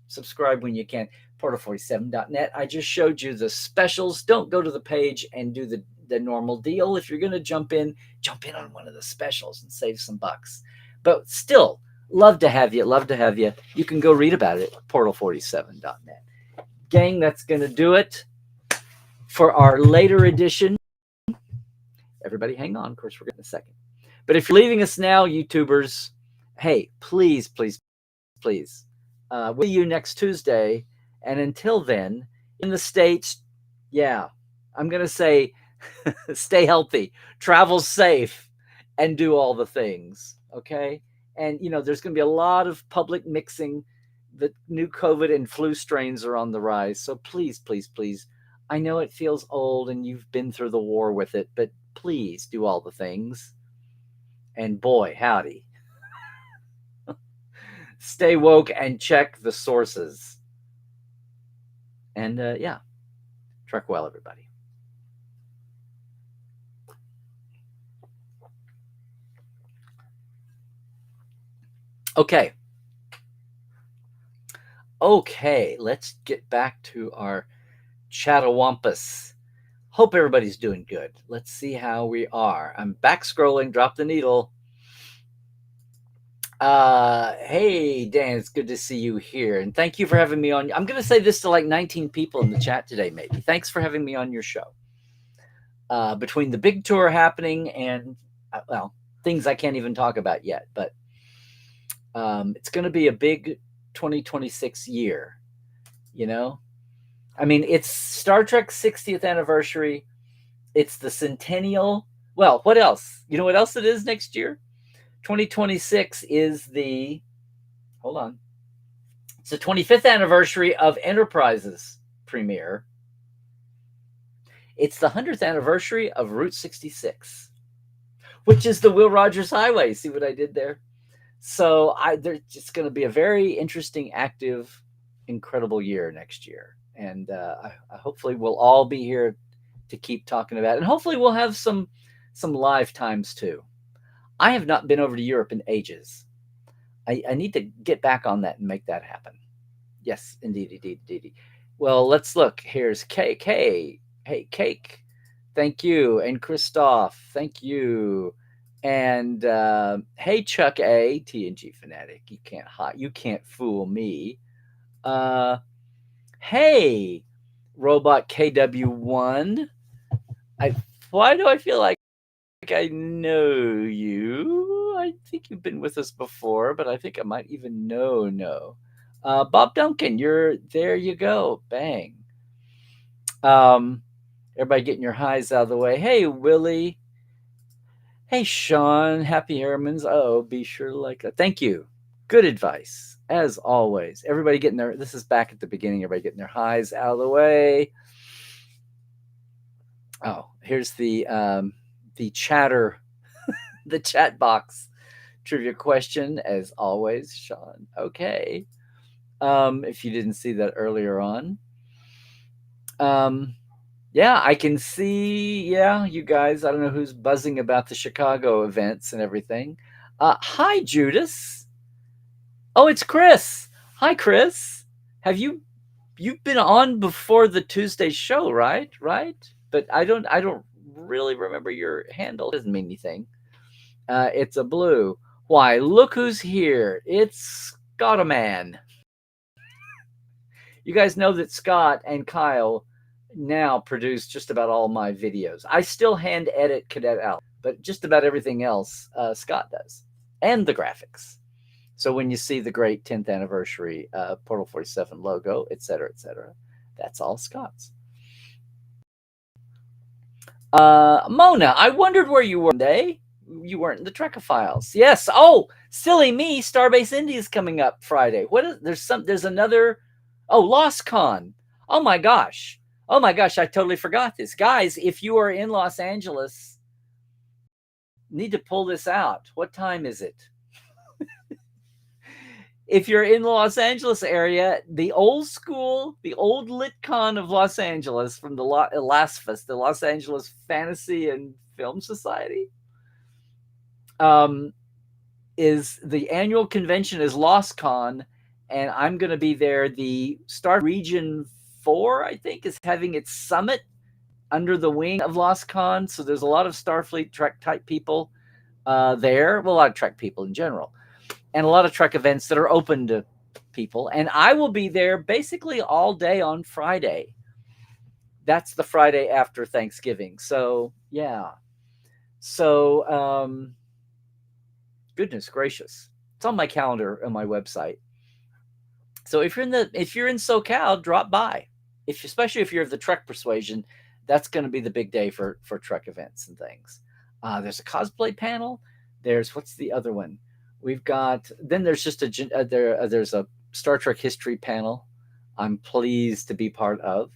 Subscribe when you can. Portal47.net. I just showed you the specials. Don't go to the page and do the normal deal. If you're going to jump in on one of the specials and save some bucks. But still, love to have you. Love to have you. You can go read about it at portal47.net. Gang, that's going to do it for our later edition. Everybody hang on. Of course, we're getting a second. But if you're leaving us now, YouTubers, hey, please, please, please, we'll see you next Tuesday. And until then, in the States, yeah, I'm going to say stay healthy, travel safe, and do all the things, okay? And, there's going to be a lot of public mixing. The new COVID and flu strains are on the rise. So please, please, please, I know it feels old and you've been through the war with it, but please do all the things. And boy, howdy. Stay woke and check the sources. And yeah, trek well, everybody. Okay. Okay, let's get back to our Chattawampus. Hope everybody's doing good. Let's see how we are. I'm back scrolling, drop the needle. Hey, Dan, it's good to see you here. And thank you for having me on. I'm going to say this to like 19 people in the chat today, maybe. Thanks for having me on your show. Between the big tour happening and, well, things I can't even talk about yet, but it's going to be a big 2026 year, I mean, it's Star Trek's 60th anniversary. It's the centennial. Well, what else? You know what else it is next year? 2026 is the, hold on. It's the 25th anniversary of Enterprise's premiere. It's the 100th anniversary of Route 66, which is the Will Rogers Highway. See what I did there? So there's just going to be a very interesting, active, incredible year next year. And hopefully we'll all be here to keep talking about it. And hopefully we'll have some live times too. I have not been over to Europe in ages. I need to get back on that and make that happen. Yes, indeed. Well, let's look. Here's Cake. Hey, Cake. Thank you. And Christoph. Thank you. And hey, Chuck A, TNG fanatic. You can't fool me. Hey, Robot KW1. Why do I feel like I know you? I think you've been with us before, but I think I might even know. Bob Duncan, there you go. Bang. Everybody getting your highs out of the way. Hey, Willie. Hey, Sean. Happy Airmans. Oh, be sure to like that. Thank you. Good advice, as always. Everybody getting this is back at the beginning. Everybody getting their highs out of the way. Oh, here's the chatter, the chat box trivia question, as always, Sean. Okay. If you didn't see that earlier on. Yeah, I can see, you guys, I don't know who's buzzing about the Chicago events and everything. Hi, Judas. Oh, it's Chris. Hi, Chris. You've been on before the Tuesday show, right? But I don't really remember your handle. It doesn't mean anything. It's a blue. Why, look who's here. It's Scott-a-man. You guys know that Scott and Kyle now produce just about all my videos. I still hand edit Cadet Out, but just about everything else Scott does, and the graphics. So when you see the great 10th anniversary Portal 47 logo, etc., that's all Scott's. Mona, I wondered where you were today. You weren't in the Trekophiles. Yes. Oh, silly me. Starbase India is coming up Friday. There's another. Oh, Lost Con. Oh my gosh. I totally forgot this. Guys, if you are in Los Angeles, need to pull this out. What time is it? if you're in the Los Angeles area, the old school, the old LitCon of Los Angeles from the LASFAS, the Los Angeles Fantasy and Film Society, is the annual convention is LostCon, and I'm going to be there. The Star Region 4, I think, is having its summit under the wing of LostCon. So there's a lot of Starfleet Trek type people there. Well, a lot of Trek people in general, and a lot of Trek events that are open to people. And I will be there basically all day on Friday. That's the Friday after Thanksgiving. So yeah. So goodness gracious, it's on my calendar on my website. So if you're in SoCal, drop by. Especially if you're of the Trek persuasion, that's going to be the big day for Trek events and things. There's a cosplay panel. There's what's the other one? We've got then there's just there's a Star Trek history panel. I'm pleased to be part of.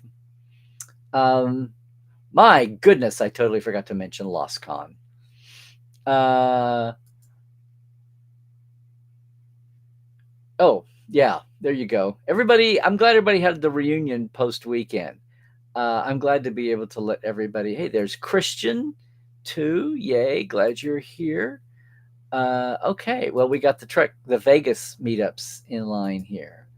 My goodness, I totally forgot to mention LostCon. Oh, yeah, there you go. Everybody, I'm glad everybody had the reunion post weekend. I'm glad to be able to let everybody. Hey, there's Christian too. Yay, glad you're here. Okay, well, we got the Vegas meetups in line here.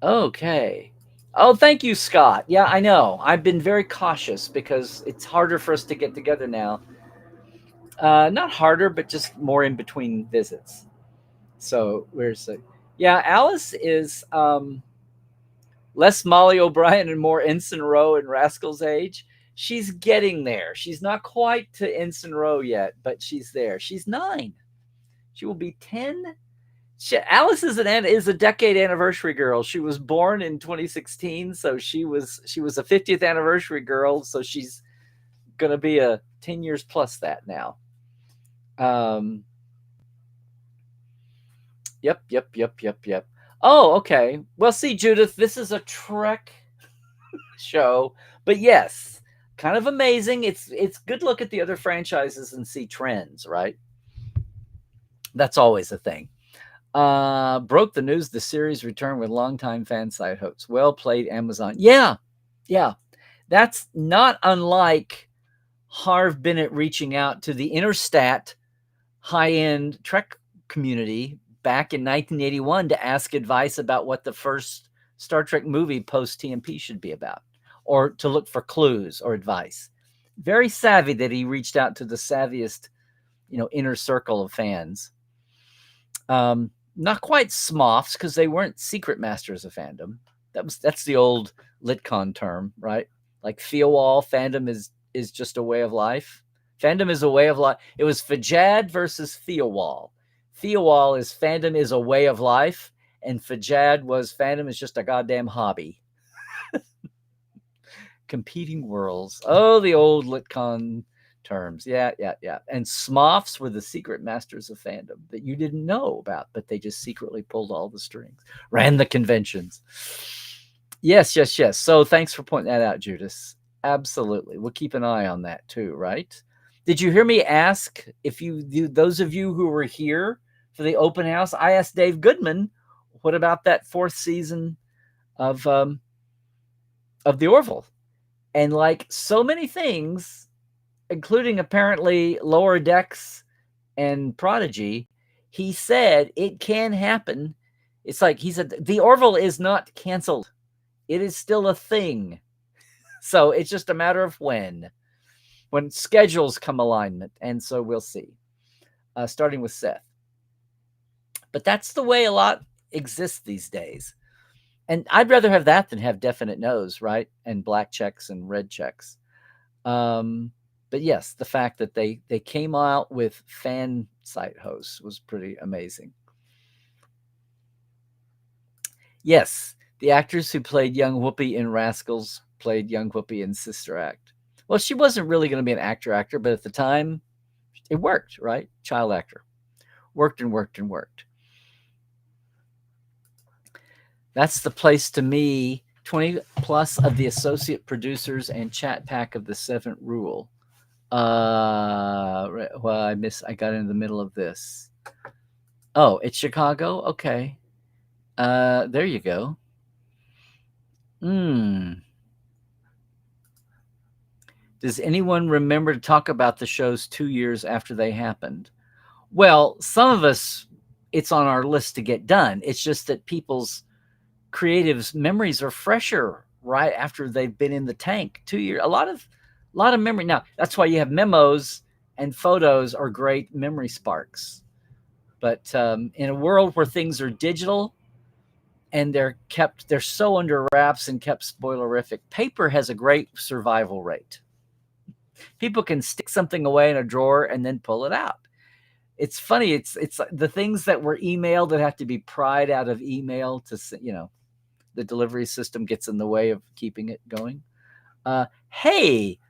Okay. Oh, thank you, Scott. Yeah, I know. I've been very cautious because it's harder for us to get together now. Not harder, but just more in between visits. So yeah, Alice is less Molly O'Brien and more Ensign Rowe and Rascal's age. She's getting there. She's not quite to Ensign Rowe yet, but she's there. She's 9. She will be 10. Alice is a decade anniversary girl. She was born in 2016, so she was a 50th anniversary girl. So she's gonna be a 10 years plus that now. Yep. Oh, okay. Well, see, Judith, this is a Trek show, but yes, kind of amazing. It's good to look at the other franchises and see trends, right? That's always a thing. Broke the news the series returned with longtime fan site hosts. Well played, Amazon. Yeah. That's not unlike Harv Bennett reaching out to the Interstat high-end Trek community back in 1981 to ask advice about what the first Star Trek movie post TMP should be about, or to look for clues or advice. Very savvy that he reached out to the savviest, inner circle of fans. Not quite SMOFs, because they weren't secret masters of fandom. That's the old LitCon term, right? Like Theowall, fandom is just a way of life. Fandom is a way of life. It was Fajad versus Theowall. Theowall is fandom is a way of life, and Fajad was fandom is just a goddamn hobby. Competing worlds. Oh, the old LitCon terms. Yeah. And SMOFs were the secret masters of fandom that you didn't know about, but they just secretly pulled all the strings, ran the conventions. Yes. So thanks for pointing that out, Judas. Absolutely. We'll keep an eye on that too, right? Did you hear me ask those of you who were here for the open house? I asked Dave Goodman, what about that 4th season of the Orville? And like so many things, including apparently Lower Decks and Prodigy, he said it can happen. It's like he said, the Orville is not canceled. It is still a thing. So it's just a matter of when schedules come alignment. And so we'll see, starting with Seth. But that's the way a lot exists these days. And I'd rather have that than have definite no's, right? And black checks and red checks. But yes, the fact that they came out with fan site hosts was pretty amazing. Yes, the actress who played young Whoopi in Rascals played young Whoopi in Sister Act. Well, she wasn't really going to be an actor, but at the time, it worked, right? Child actor. Worked. That's the place to me. 20 plus of the associate producers and chat pack of the 7th rule. Well, I got into the middle of this. Oh, it's Chicago? Okay. There you go. Does anyone remember to talk about the shows 2 years after they happened? Well, some of us, it's on our list to get done. It's just that people's creatives' memories are fresher right after they've been in the tank 2 years. A lot of memory. Now, that's why you have memos and photos are great memory sparks. But in a world where things are digital and they're so under wraps and kept spoilerific, paper has a great survival rate. People can stick something away in a drawer and then pull it out. It's funny. It's the things that were emailed that have to be pried out of email to, the delivery system gets in the way of keeping it going. Hey,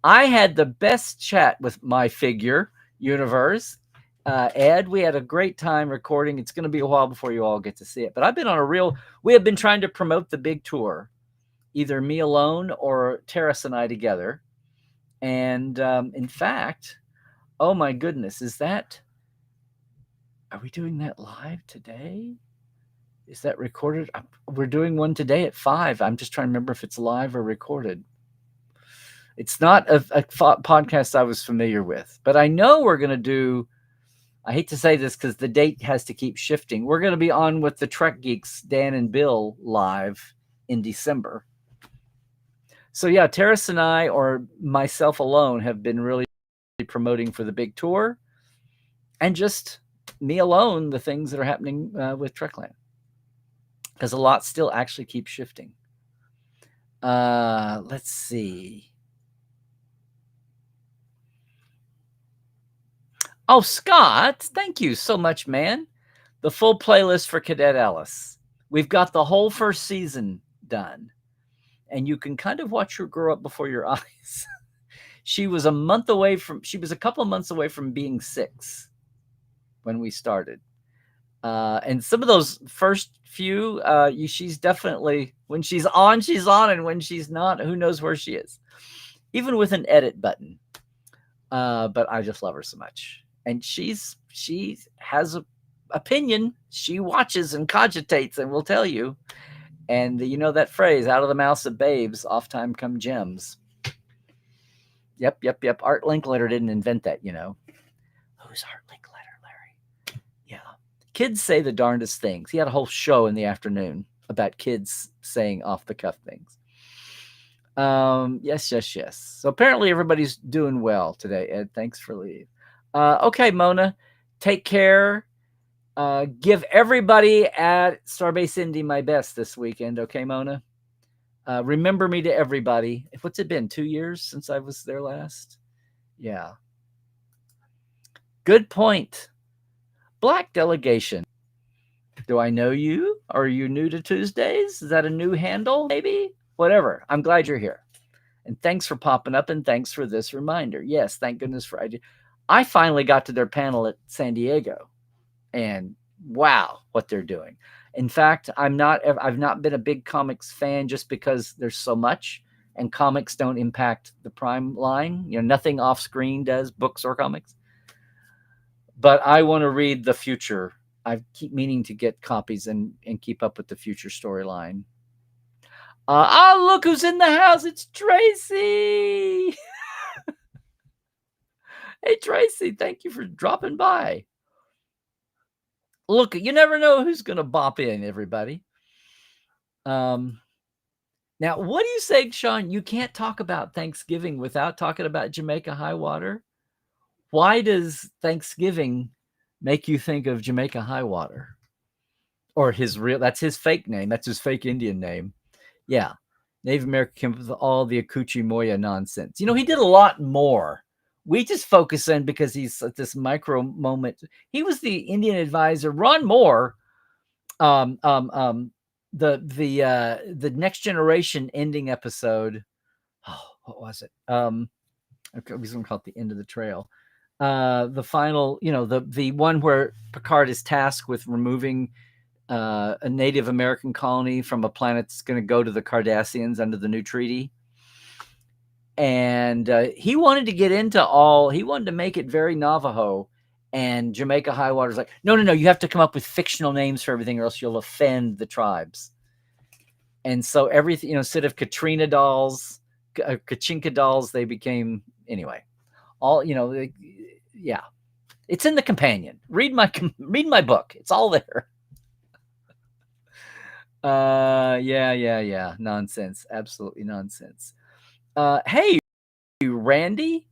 I had the best chat with my figure universe. Ed, we had a great time recording. It's going to be a while before you all get to see it. But I've been on we have been trying to promote the big tour, either me alone or Terrace and I together. And in fact, oh my goodness, are we doing that live today? Is that recorded? We're doing one today at 5. I'm just trying to remember if it's live or recorded. It's not a podcast I was familiar with, but I know we're going to do, I hate to say this because the date has to keep shifting. We're going to be on with the Trek Geeks, Dan and Bill, live in December. So yeah, Terrace and I, or myself alone, have been really promoting for the big tour, and just me alone, the things that are happening with Trekland, because a lot still actually keeps shifting. Let's see. Oh, Scott, thank you so much, man. The full playlist for Cadet Alice. We've got the whole first season done, and you can kind of watch her grow up before your eyes. She was a couple of months away from being 6 when we started. And some of those first few, she's definitely, when she's on, and when she's not, who knows where she is, even with an edit button. But I just love her so much. And she has an opinion. She watches and cogitates and will tell you. And you know that phrase, out of the mouths of babes, oft time come gems. Yep. Art Linkletter didn't invent that, Who's Art Linkletter, Larry? Yeah. Kids say the darndest things. He had a whole show in the afternoon about kids saying off-the-cuff things. Yes. So apparently everybody's doing well today, Ed. Thanks for leave. Okay, Mona, take care. Give everybody at Starbase Indy my best this weekend. Okay, Mona? Remember me to everybody. What's it been, 2 years since I was there last? Yeah. Good point. Black Delegation. Do I know you? Are you new to Tuesdays? Is that a new handle, maybe? Whatever. I'm glad you're here. And thanks for popping up, and thanks for this reminder. Yes, thank goodness for I finally got to their panel at San Diego, and wow, what they're doing. In fact, I've not been a big comics fan just because there's so much, and comics don't impact the Prime line. Nothing off screen does, books or comics. But I want to read the future. I keep meaning to get copies and keep up with the future storyline. Look who's in the house. It's Tracy. Hey, Tracy, thank you for dropping by. Look, you never know who's going to bop in, everybody. Now, what do you say, Sean? You can't talk about Thanksgiving without talking about Jamaica High Water. Why does Thanksgiving make you think of Jamaica High Water? Or that's his fake name. That's his fake Indian name. Yeah. Native American came up with all the Akuchi Moya nonsense. He did a lot more. We just focus in because he's at this micro moment. He was the Indian advisor. Ron Moore, the Next Generation ending episode. Oh, what was it? Okay, we going to call it the end of the trail. The final, the one where Picard is tasked with removing a Native American colony from a planet that's going to go to the Cardassians under the new treaty. And he wanted to get into he wanted to make it very Navajo And Jamaica High Water's like, no, you have to come up with fictional names for everything, or else you'll offend the tribes. And so everything, instead of Katrina dolls, Kachinka dolls, they became, anyway, all, yeah. It's in the companion. Read my book. It's all there. Yeah. Nonsense. Absolutely nonsense. Hey, Randy.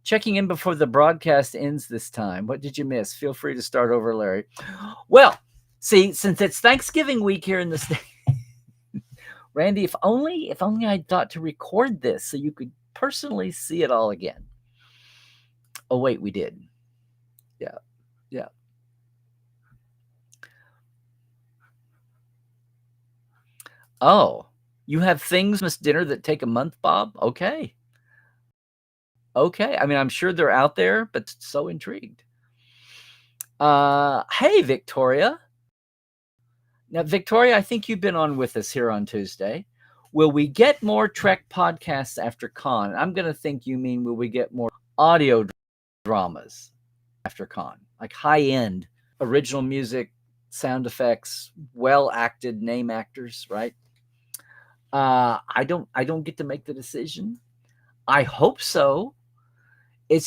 Checking in before the broadcast ends this time. What did you miss? Feel free to start over, Larry. Well, see, since it's Thanksgiving week here in the state, Randy, if only I'd thought to record this so you could personally see it all again. Oh, wait, we did. Yeah. Oh, you have things, Miss Dinner, that take a month, Bob? Okay. I mean, I'm sure they're out there, but so intrigued. Hey, Victoria. Now, Victoria, I think you've been on with us here on Tuesday. Will we get more Trek podcasts after Con? I'm going to think you mean, will we get more audio dramas after Con? Like high-end original music, sound effects, well-acted name actors, right? I don't get to make the decision. I hope so. It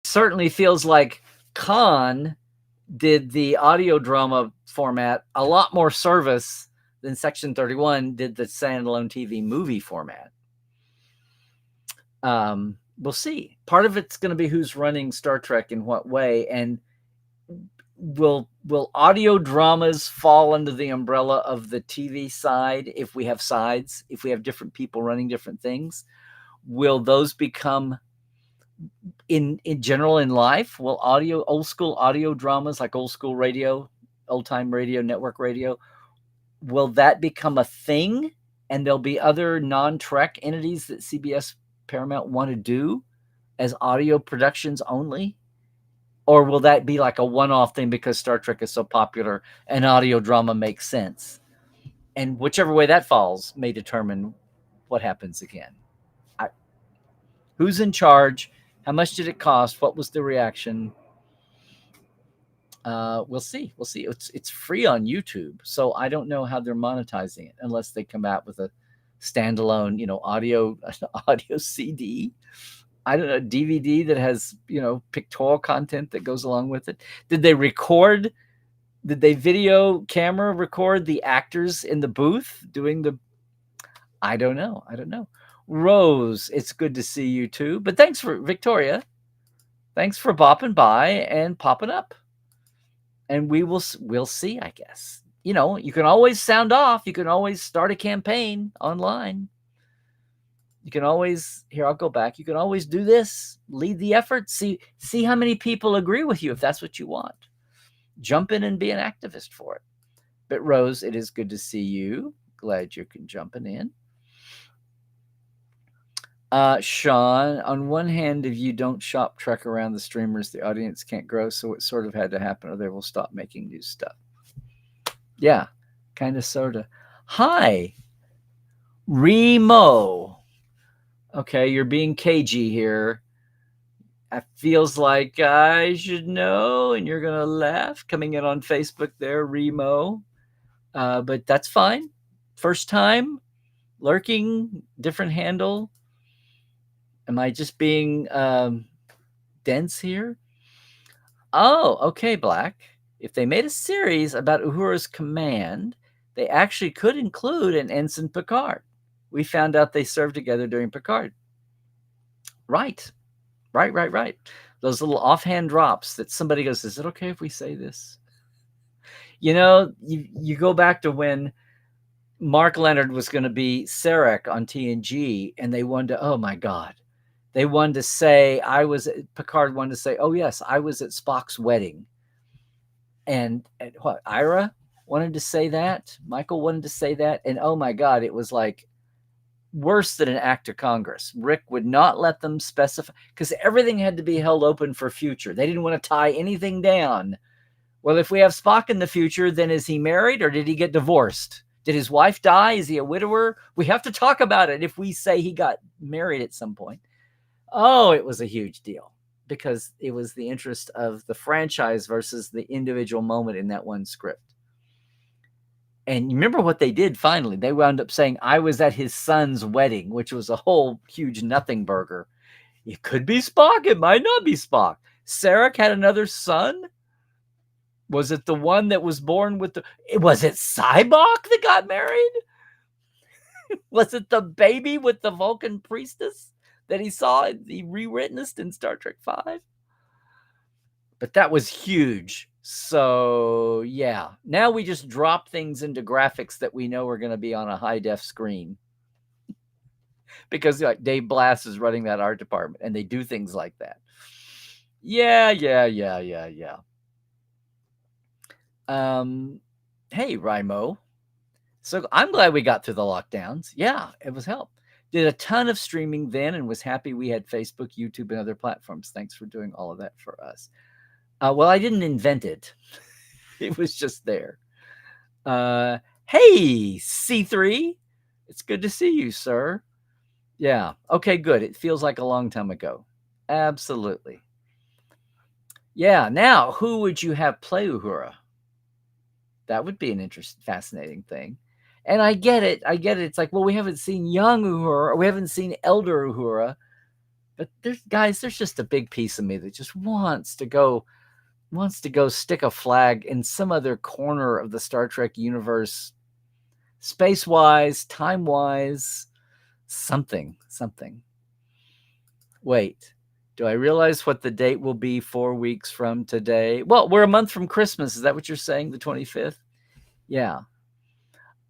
certainly feels like Con did the audio drama format a lot more service than Section 31 did the standalone TV movie format. We'll see. Part of it's going to be who's running Star Trek in what way, and will audio dramas fall under the umbrella of the TV side if we have sides, if we have different people running different things? Will those become, in general in life, will old school audio dramas like old school radio, old time radio, network radio, will that become a thing? And there'll be other non-Trek entities that CBS Paramount want to do as audio productions only? Or will that be like a one-off thing because Star Trek is so popular and audio drama makes sense? And whichever way that falls may determine what happens again. Who's in charge? How much did it cost? What was the reaction? We'll see. It's free on YouTube, so I don't know how they're monetizing it unless they come out with a standalone, audio CD. I don't know, DVD that has, pictorial content that goes along with it. Did they video camera record the actors in the booth doing the, I don't know. Rose, it's good to see you too. But thanks for Victoria. Thanks for bopping by and popping up. And we'll see, I guess. You can always sound off. You can always start a campaign online. You can always, here, I'll go back. You can always do this, lead the effort, see how many people agree with you if that's what you want. Jump in and be an activist for it. But Rose, it is good to see you. Glad you're jumping in. Sean, on one hand, if you don't shop Trek around the streamers, the audience can't grow, so it sort of had to happen or they will stop making new stuff. Yeah, kind of, sort of. Hi, Remo. Okay, you're being cagey here. It feels like I should know, and you're going to laugh. Coming in on Facebook there, Remo. But that's fine. First time, lurking, different handle. Am I just being dense here? Oh, okay, Black. If they made a series about Uhura's command, they actually could include an Ensign Picard. We found out they served together during Picard. Right. Those little offhand drops that somebody goes, is it okay if we say this? You go back to when Mark Leonard was going to be Sarek on TNG, and they wanted to, oh my God. They wanted to say, Picard wanted to say, oh yes, I was at Spock's wedding. And what, Ira wanted to say that? Michael wanted to say that? And oh my God, it was like worse than an act of Congress. Rick would not let them specify, because everything had to be held open for future. They didn't want to tie anything down. Well, if we have Spock in the future, then is he married or did he get divorced? Did his wife die? Is he a widower? We have to talk about it if we say he got married at some point. Oh, it was a huge deal. because it was the interest of the franchise versus the individual moment in that one script. And you remember what they did finally? They wound up saying, I was at his son's wedding, which was a whole huge nothing burger. It could be Spock. It might not be Spock. Sarek had another son? Was it the one that was born with the... Was it Cybok that got married? Was it the baby with the Vulcan priestess that he saw, he rewitnessed in Star Trek V? But that was huge. So, yeah. Now we just drop things into graphics that we know are going to be on a high-def screen. Because like Dave Blass is running that art department, and they do things like that. Yeah. Hey, Rimo. So I'm glad we got through the lockdowns. Yeah, it was help. Did a ton of streaming then and was happy we had Facebook, YouTube, and other platforms. Thanks for doing all of that for us. Well, I didn't invent it. It was just there. Hey, C3. It's good to see you, sir. Yeah. Okay, good. It feels like a long time ago. Absolutely. Yeah. Now, who would you have play Uhura? That would be an interesting, fascinating thing. And I get it. It's like, well, we haven't seen young Uhura, or we haven't seen elder Uhura. But there's just a big piece of me that just wants to go stick a flag in some other corner of the Star Trek universe, space-wise, time-wise, something. Wait, do I realize what the date will be 4 weeks from today? Well, we're a month from Christmas. Is that what you're saying, the 25th? Yeah.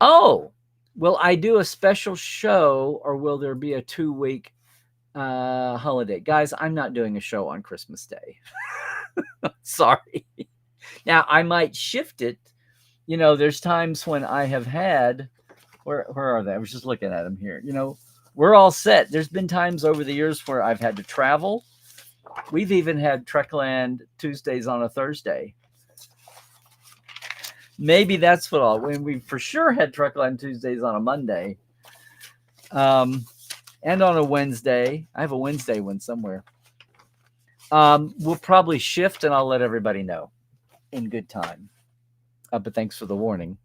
Oh, will I do a special show, or will there be a 2-week holiday? Guys, I'm not doing a show on Christmas Day. Sorry. Now, I might shift it. You know, there's times when I have had, where are they? I was just looking at them here. You know, we're all set. There's been times over the years where I've had to travel. We've even had Trekland Tuesdays on a Thursday. Maybe that's when we for sure had Trekland Tuesdays on a Monday. And on a Wednesday. I have a Wednesday one somewhere. We'll probably shift, and I'll let everybody know in good time. But thanks for the warning.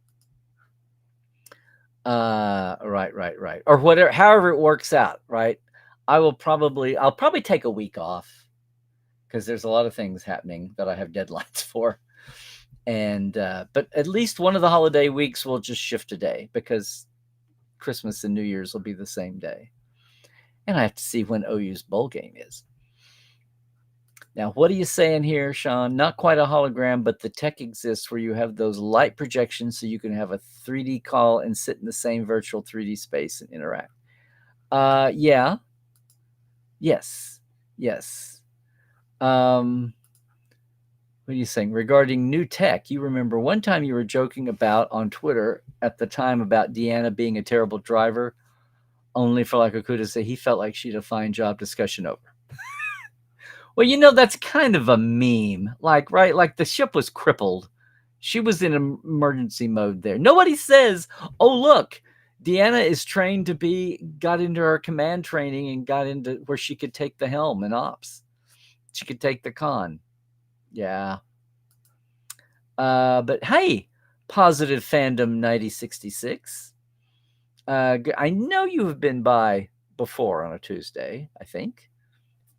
Right. Or whatever, however it works out, right? I'll probably take a week off because there's a lot of things happening that I have deadlines for. And but at least one of the holiday weeks will just shift a day because Christmas and New Year's will be the same day. And I have to see when OU's bowl game is. Now, what are you saying here, Sean? Not quite a hologram, but the tech exists where you have those light projections so you can have a 3D call and sit in the same virtual 3D space and interact. Yeah. Yes. What are you saying? Regarding new tech, you remember one time you were joking about on Twitter at the time about Deanna being a terrible driver, only for Okuda to say he felt like she had a fine job. Discussion over. Well, you know, that's kind of a meme. Like, right? Like the ship was crippled. She was in emergency mode there. Nobody says, oh, look, Deanna is trained to got into her command training and got into where she could take the helm in ops. She could take the con. Yeah. But hey, Positive Fandom 9066. I know you have been by before on a Tuesday, I think.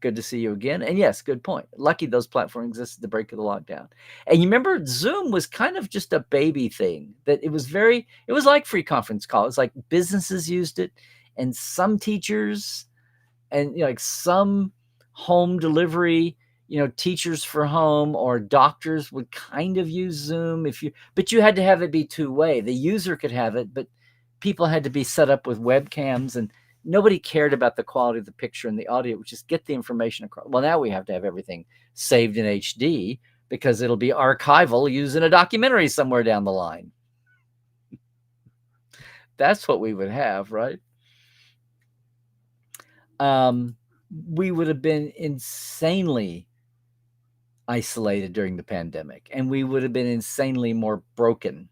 Good to see you again. And yes, good point. Lucky those platforms existed at the break of the lockdown. And you remember Zoom was kind of just a baby thing, that it was like free conference call. It's like businesses used it, and some teachers, and like some home delivery, teachers for home or doctors would kind of use Zoom but you had to have it be two-way. The user could have it, but people had to be set up with webcams, and nobody cared about the quality of the picture and the audio, which just get the information across. Well, now we have to have everything saved in HD because it'll be archival used in a documentary somewhere down the line. That's what we would have, right? We would have been insanely isolated during the pandemic, and we would have been insanely more broken,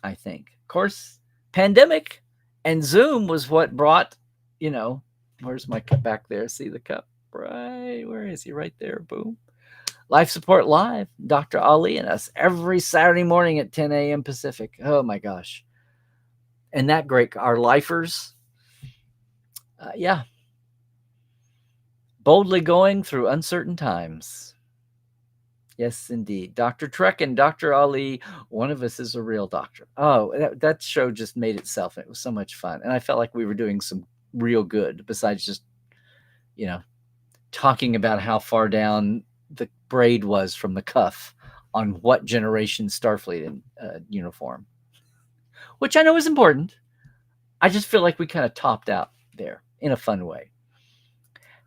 I think. Of course, pandemic and Zoom was what brought, where's my cup back there? See the cup? right. Where is he? Right there. Boom. Life Support Live, Dr. Ali and us every Saturday morning at 10 a.m. Pacific. Oh my gosh. And that great, our lifers. Yeah. Boldly going through uncertain times. Yes, indeed. Dr. Trek and Dr. Ali, one of us is a real doctor. Oh, that show just made itself. It was so much fun. And I felt like we were doing some real good besides just, talking about how far down the braid was from the cuff on what generation Starfleet uniform, which I know is important. I just feel like we kind of topped out there in a fun way.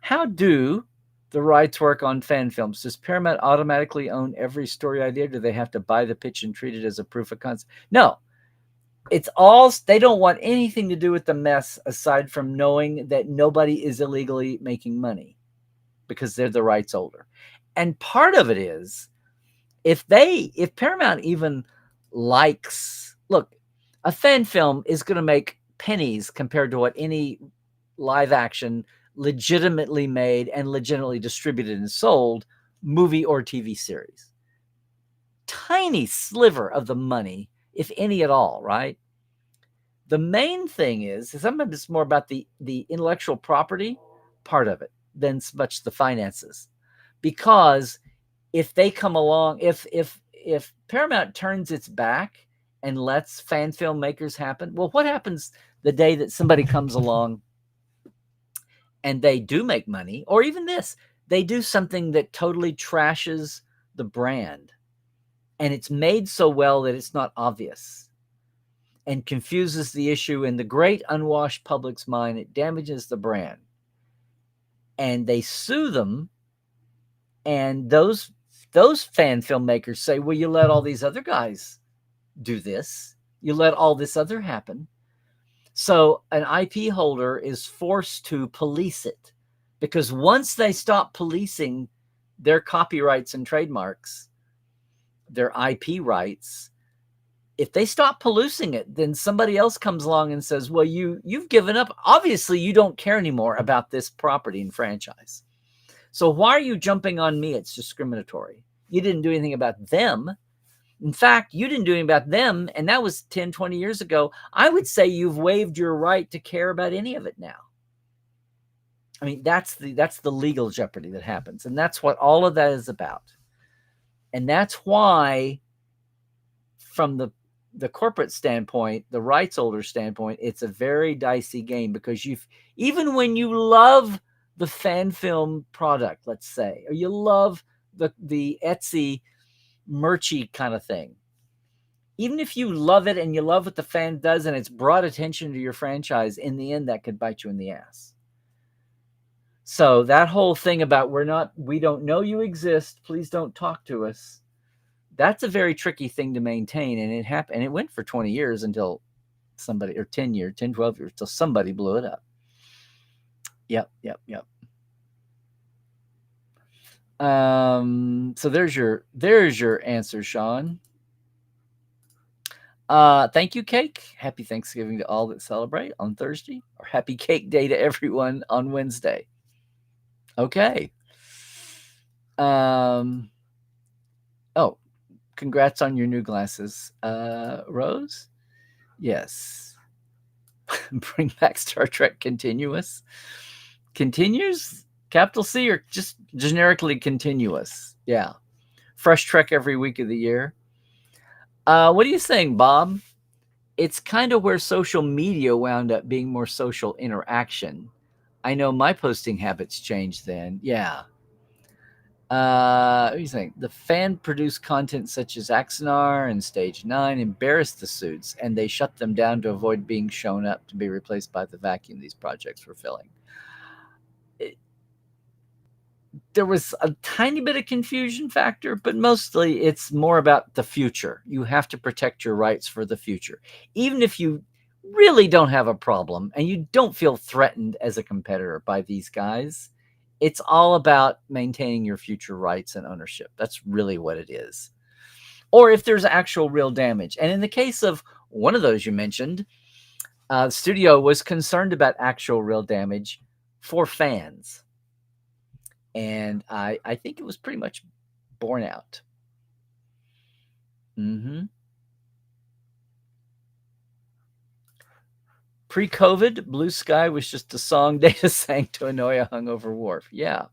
How do the rights work on fan films? Does Paramount automatically own every story idea? Do they have to buy the pitch and treat it as a proof of concept? No. It's all, they don't want anything to do with the mess aside from knowing that nobody is illegally making money because they're the rights holder. And part of it is, if Paramount even likes, look, a fan film is going to make pennies compared to what any live action legitimately made and legitimately distributed and sold movie or TV series. Tiny sliver of the money, if any at all, right? The main thing is sometimes it's more about the intellectual property part of it than so much the finances. Because if they come along, if Paramount turns its back and lets fan filmmakers happen, well, what happens the day that somebody comes along and they do make money, or even this, they do something that totally trashes the brand and it's made so well that it's not obvious and confuses the issue in the great unwashed public's mind, it damages the brand. And they sue them, and those fan filmmakers say, well, you let all these other guys do this. You let all this other happen. So an IP holder is forced to police it, because once they stop policing their copyrights and trademarks, their IP rights, if they stop policing it, then somebody else comes along and says, well, you've given up. Obviously, you don't care anymore about this property and franchise. So why are you jumping on me? It's discriminatory. You didn't do anything about them. In fact, you didn't do anything about them, and that was 10, 20 years ago. I would say you've waived your right to care about any of it now. I mean, that's the legal jeopardy that happens, and that's what all of that is about. And that's why, from the corporate standpoint, the rights holder standpoint, it's a very dicey game, because even when you love the fan film product, let's say, or you love the Etsy merchy kind of thing, even if you love it and you love what the fan does and it's brought attention to your franchise, in the end that could bite you in the ass. So that whole thing about we don't know you exist, please don't talk to us, that's a very tricky thing to maintain. And it happened, and it went for 20 years until somebody, or 10 years, 10, 12 years, until somebody blew it up. Yep. So there's your answer, Sean. Thank you, Cake. Happy Thanksgiving to all that celebrate on Thursday, or happy Cake Day to everyone on Wednesday. Okay. Oh, congrats on your new glasses, Rose. Yes. Bring back Star Trek Continuous. Continues? Capital C, or just generically continuous? Yeah. Fresh Trek every week of the year. What are you saying, Bob? It's kind of where social media wound up being more social interaction. I know my posting habits changed then. Yeah. What do you think? The fan-produced content such as Axanar and Stage 9 embarrassed the suits, and they shut them down to avoid being shown up to be replaced by the vacuum these projects were filling. There was a tiny bit of confusion factor, but mostly it's more about the future. You have to protect your rights for the future. Even if you really don't have a problem and you don't feel threatened as a competitor by these guys, it's all about maintaining your future rights and ownership. That's really what it is. Or if there's actual real damage. And in the case of one of those you mentioned, the studio was concerned about actual real damage for fans. And I think it was pretty much borne out. Mm-hmm. Pre-COVID, Blue Sky was just a song Data sang to annoy a hungover Worf. Yeah.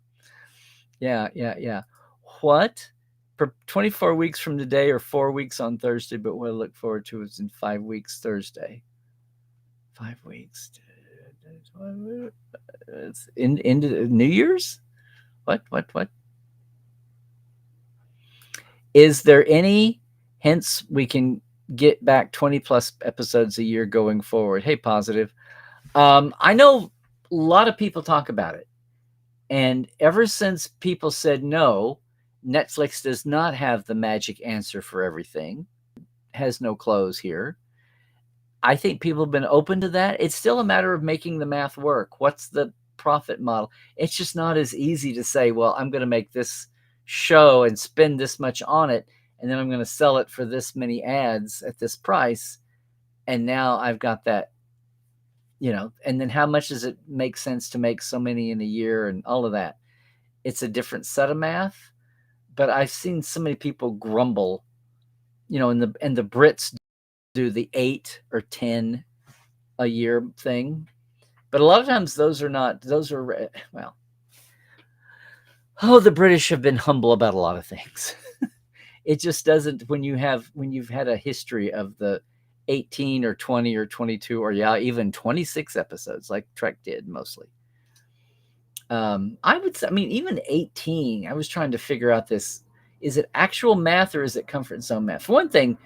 What? For 24 weeks from today or 4 weeks on Thursday, but what I look forward to is in 5 weeks Thursday. 5 weeks. It's into New Year's? What? Is there any hints we can get back 20 plus episodes a year going forward? Hey, Positive. I know a lot of people talk about it. And ever since people said no, Netflix does not have the magic answer for everything, has no close here. I think people have been open to that. It's still a matter of making the math work. What's the profit model? It's just not as easy to say, well, I'm going to make this show and spend this much on it, and then I'm going to sell it for this many ads at this price. And now I've got that, and then how much does it make sense to make so many in a year and all of that? It's a different set of math, but I've seen so many people grumble, and the Brits do the 8 or 10 a year thing. But a lot of times those are, the British have been humble about a lot of things. It just doesn't, when you've had a history of the 18 or 20 or 22 or even 26 episodes like Trek did mostly. I would say, even 18, I was trying to figure out this, is it actual math or is it comfort zone math? For one thing,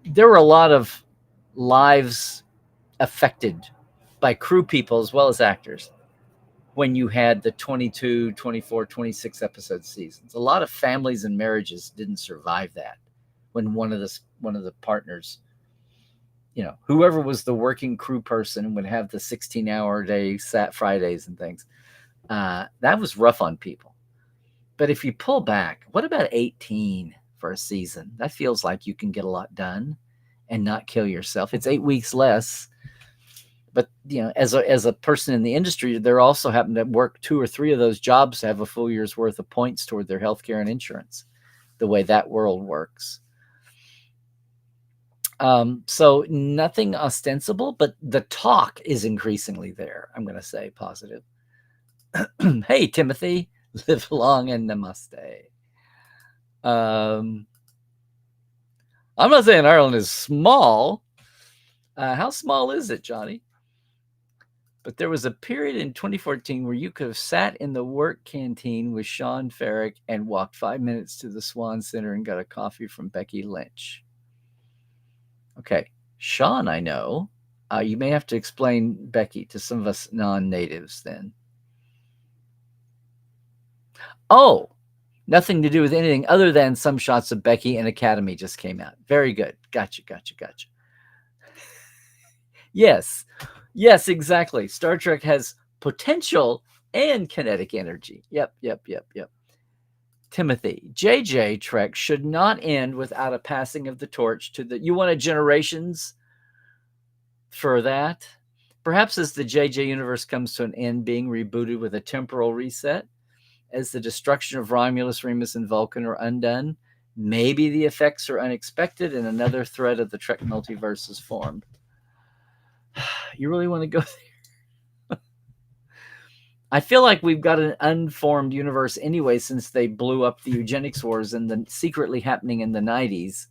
there were a lot of lives affected by crew people as well as actors when you had the 22, 24, 26 episode seasons. A lot of families and marriages didn't survive that when one of the partners, whoever was the working crew person would have the 16-hour day Fridays and things. That was rough on people. But if you pull back, what about 18 for a season? That feels like you can get a lot done and not kill yourself. It's 8 weeks less. But, as a person in the industry, they're also happen to work 2 or 3 of those jobs to have a full year's worth of points toward their healthcare and insurance, the way that world works. So nothing ostensible, but the talk is increasingly there. I'm going to say Positive. Hey, Timothy, live long and namaste. I'm not saying Ireland is small. How small is it, Johnny? But there was a period in 2014 where you could have sat in the work canteen with Sean Farrick and walked 5 minutes to the Swan Center and got a coffee from Becky Lynch. Okay, Sean, I know. You may have to explain Becky to some of us non-natives then. Oh, nothing to do with anything other than some shots of Becky and Academy just came out. Very good. Gotcha. Yes, exactly. Star Trek has potential and kinetic energy. Yep. Timothy, JJ Trek should not end without a passing of the torch to you wanted generations for that? Perhaps as the JJ universe comes to an end, being rebooted with a temporal reset, as the destruction of Romulus, Remus, and Vulcan are undone, maybe the effects are unexpected and another thread of the Trek multiverse is formed. You really want to go there? I feel like we've got an unformed universe anyway, since they blew up the eugenics wars and the secretly happening in the 90s.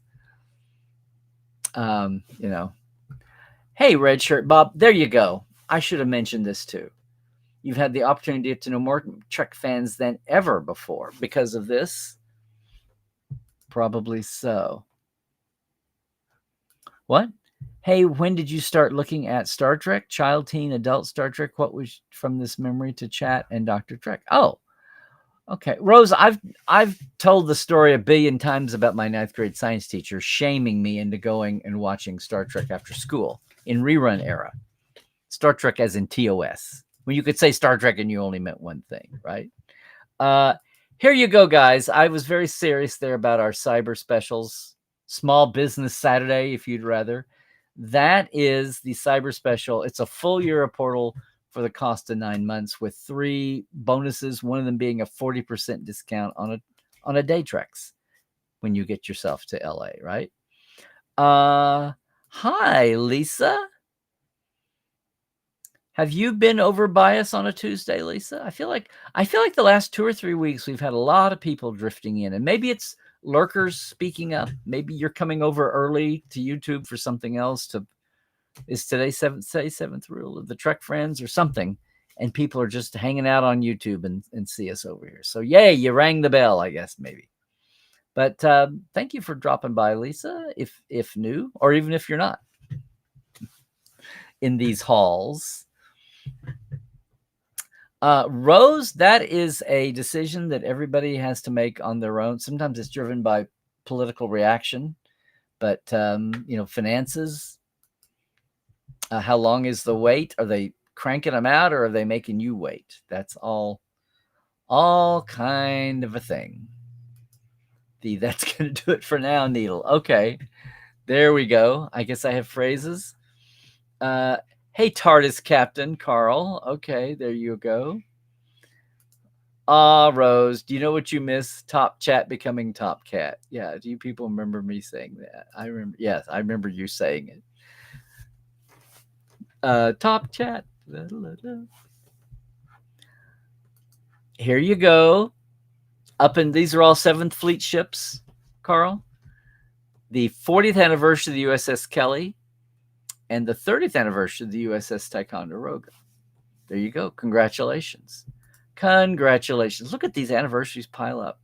Hey, Red Shirt Bob, there you go. I should have mentioned this too. You've had the opportunity to get to know more Trek fans than ever before because of this. Probably so. What? Hey, when did you start looking at Star Trek? Child, teen, adult Star Trek? What was from this memory to chat and Dr. Trek? Oh, okay. Rose, I've told the story a billion times about my 9th grade science teacher shaming me into going and watching Star Trek after school in rerun era. Star Trek as in TOS. When you could say Star Trek and you only meant one thing, right? Here you go, guys. I was very serious there about our cyber specials. Small Business Saturday, if you'd rather. That is the cyber special. It's a full year of Portal for the cost of 9 months with 3 bonuses, one of them being a 40% discount on a day Trex when you get yourself to LA, right? Hi, Lisa. Have you been over by us on a Tuesday, Lisa? I feel like the last 2 or 3 weeks we've had a lot of people drifting in, and maybe it's lurkers speaking up. Maybe you're coming over early to YouTube for something else. Is today seventh rule of the Trek Friends or something, and people are just hanging out on YouTube and see us over here. So yay, you rang the bell, I guess maybe. But thank you for dropping by, Lisa. If new, or even if you're not in these halls. Rose, that is a decision that everybody has to make on their own. Sometimes it's driven by political reaction, but finances. How long is the wait? Are they cranking them out, or are they making you wait? That's all kind of a thing. That's going to do it for now, Needle. Okay, there we go. I guess I have phrases. Hey, TARDIS Captain Carl. Okay, there you go. Rose, do you know what you miss? Top Chat becoming Top Cat. Yeah, do you people remember me saying that? I remember. Yes, I remember you saying it. Top Chat. Here you go. These are all 7th Fleet ships, Carl. The 40th anniversary of the USS Kelly and the 30th anniversary of the USS Ticonderoga. There you go. Congratulations. Look at these anniversaries pile up.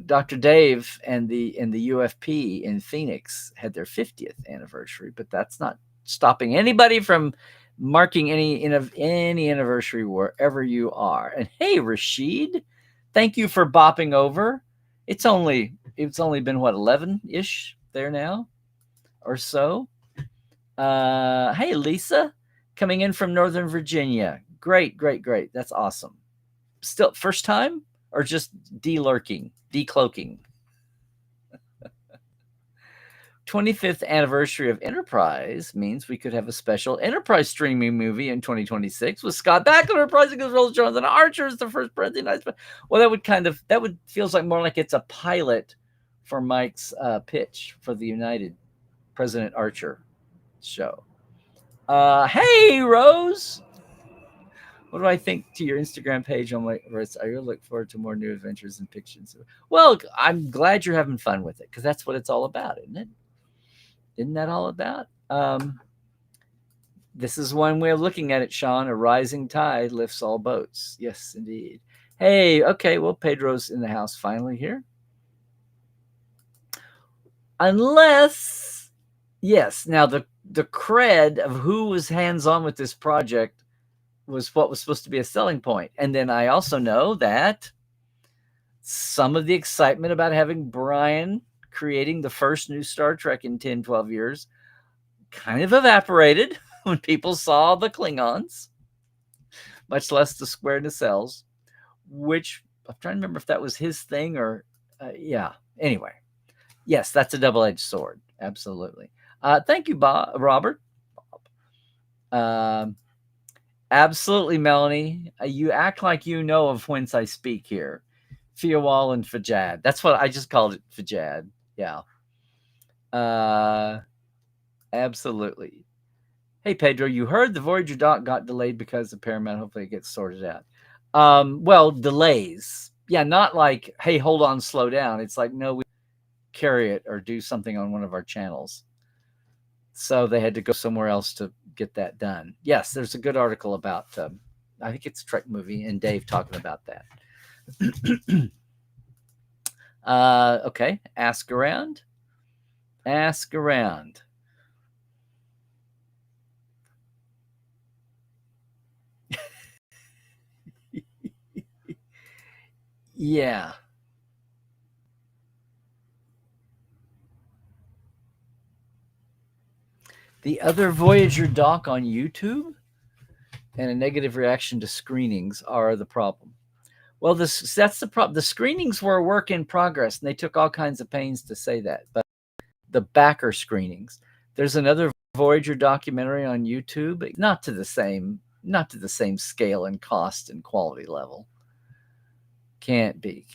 Dr. Dave and the UFP in Phoenix had their 50th anniversary, but that's not stopping anybody from marking any anniversary wherever you are. And hey, Rashid, thank you for bopping over. It's only been 11-ish there now or so. Hey, Lisa, coming in from Northern Virginia. Great. That's awesome. Still first time or just decloaking? 25th anniversary of Enterprise means we could have a special Enterprise streaming movie in 2026 with Scott Bakula reprising his role as Jonathan Archer as the first president. Well, that feels like more like it's a pilot for Mike's pitch for the United President Archer show. Hey, Rose. What do I think to your Instagram page on my verse? I really look forward to more new adventures and pictures. Well, I'm glad you're having fun with it because that's what it's all about, isn't it? Isn't that all about? This is one way of looking at it, Sean. A rising tide lifts all boats. Yes, indeed. Hey, okay. Well, Pedro's in the house finally here. Unless, yes. Now the cred of who was hands-on with this project was what was supposed to be a selling point. And then I also know that some of the excitement about having Brian creating the first new Star Trek in 10, 12 years kind of evaporated when people saw the Klingons, much less the square nacelles, which I'm trying to remember if that was his thing or, yeah. Anyway, yes, that's a double-edged sword. Absolutely. Thank you, Robert. Absolutely, Melanie. You act like you know of whence I speak here. Fiawal and Fajad. That's what I just called it, Fajad. Yeah. Absolutely. Hey, Pedro, you heard the Voyager dock got delayed because of Paramount. Hopefully it gets sorted out. Well, delays. Yeah, not like, hey, hold on, slow down. It's like, no, we carry it or do something on one of our channels. So they had to go somewhere else to get that done. Yes, there's a good article about, I think it's a Trek movie, and Dave talking about that. Okay, ask around. Yeah. The other Voyager doc on YouTube and a negative reaction to screenings are the problem. Well, that's the problem. The screenings were a work in progress, and they took all kinds of pains to say that. But the backer screenings, there's another Voyager documentary on YouTube, not to the same not to the same scale and cost and quality level. Can't be.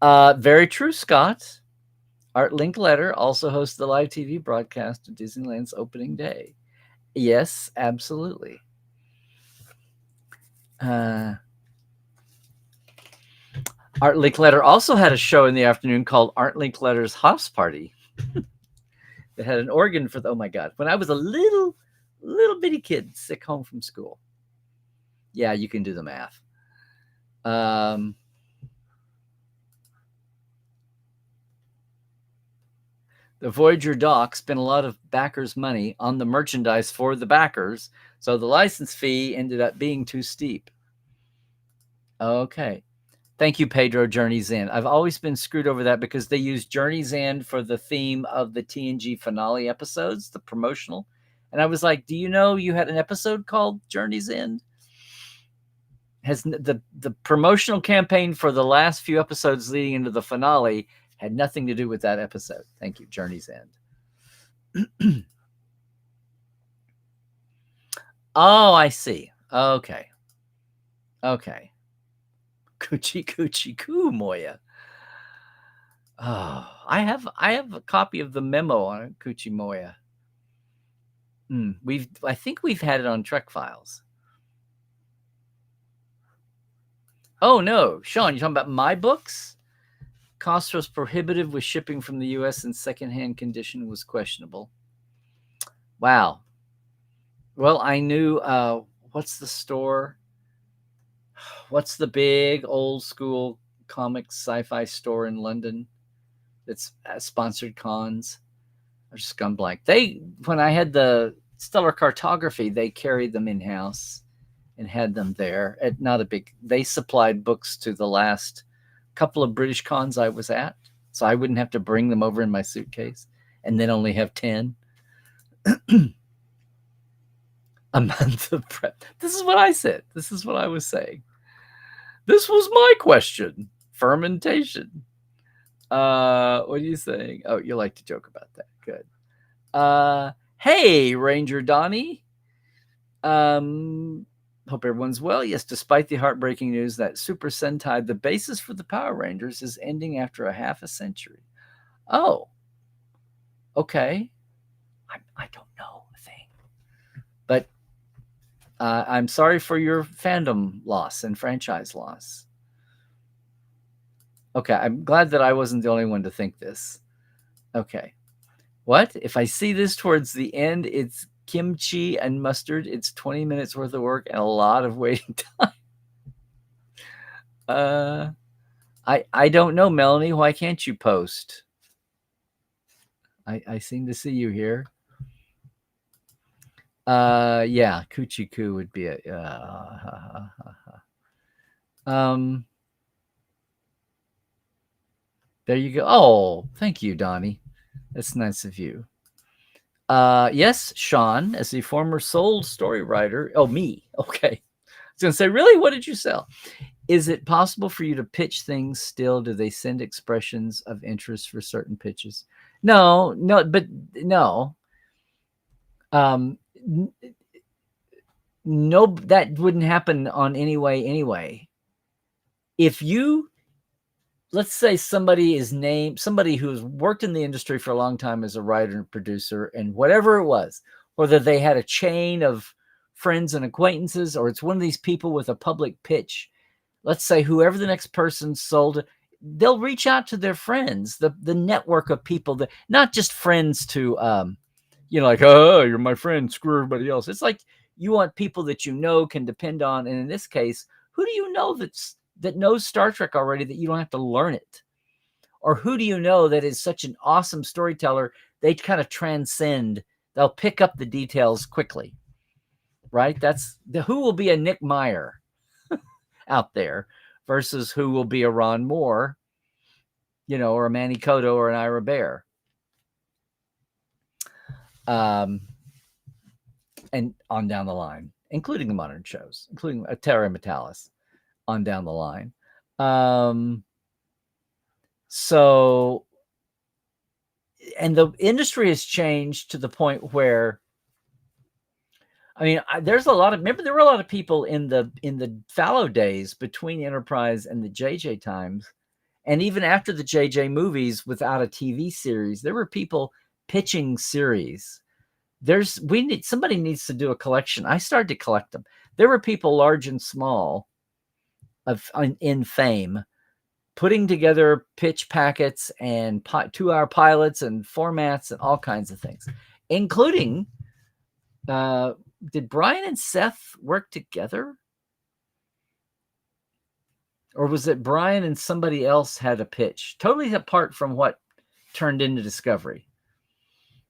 Very true, Scott. Art Linkletter also hosts the live TV broadcast of Disneyland's opening day. Yes, absolutely. Art Linkletter also had a show in the afternoon called Art Linkletter's House Party. It had an organ for oh my God, when I was a little bitty kid sick home from school. Yeah, you can do the math. The Voyager dock spent a lot of backers' money on the merchandise for the backers, so the license fee ended up being too steep. Okay. Thank you, Pedro. Journey's End. I've always been screwed over that because they used Journey's End for the theme of the TNG finale episodes, the promotional. And I was like, do you know you had an episode called Journey's End? Has the promotional campaign for the last few episodes leading into the finale had nothing to do with that episode. Thank you, Journey's End. Oh, I see. Okay. Coochie coo, Moya. Oh, I have a copy of the memo on Coochie Moya. I think we've had it on Trek Files. Oh no, Sean, you talking about my books? Cost was prohibitive with shipping from the U.S. and secondhand condition was questionable. Wow. Well, I knew. What's the store? What's the big old school comics sci-fi store in London that's sponsored cons? I just gone blank. When I had the Stellar Cartography, they carried them in-house and had them there. They supplied books to the last couple of British cons I was at, so I wouldn't have to bring them over in my suitcase and then only have 10. A month of prep. This is what I said. This is what I was saying. This was my question. Fermentation. What are you saying? Oh, you like to joke about that. Good. Hey, Ranger Donnie. Hope everyone's well. Yes, despite the heartbreaking news that Super Sentai, the basis for the Power Rangers, is ending after a half a century. Oh, okay. I don't know a thing. But I'm sorry for your fandom loss and franchise loss. Okay, I'm glad that I wasn't the only one to think this. Okay. What? If I see this towards the end, it's kimchi and mustard. It's 20 minutes worth of work and a lot of waiting time. I don't know, Melanie. Why can't you post? I seem to see you here. Yeah, Coochie Coo would be it. There you go. Oh, thank you, Donnie. That's nice of you. Yes, Sean, as a former sold story writer. Oh, me. Okay. I was going to say, really? What did you sell? Is it possible for you to pitch things still? Do they send expressions of interest for certain pitches? No, but no. No, that wouldn't happen on anyway. If you, let's say somebody who's worked in the industry for a long time as a writer and producer and whatever it was, whether they had a chain of friends and acquaintances, or it's one of these people with a public pitch, let's say whoever the next person sold, they'll reach out to their friends, the network of people, that not just friends to, like, oh, you're my friend, screw everybody else. It's like you want people that you know can depend on. And in this case, who do you know that knows Star Trek already that you don't have to learn it? Or who do you know that is such an awesome storyteller, they kind of transcend, they'll pick up the details quickly, right? That's who will be a Nick Meyer out there versus who will be a Ron Moore, or a Manny Cotto or an Ira Bear. And on down the line, including the modern shows, including Terra Metalis, on down the line. So, and the industry has changed to the point where I mean, there's a lot of, remember there were a lot of people in the fallow days between Enterprise and the JJ times, and even after the JJ movies without a TV series, there were people pitching series. Somebody needs to do a collection. I started to collect them. There were people large and small in fame putting together pitch packets and 2-hour pilots and formats and all kinds of things, including did Brian and Seth work together? Or was it Brian and somebody else had a pitch? Totally apart from what turned into Discovery.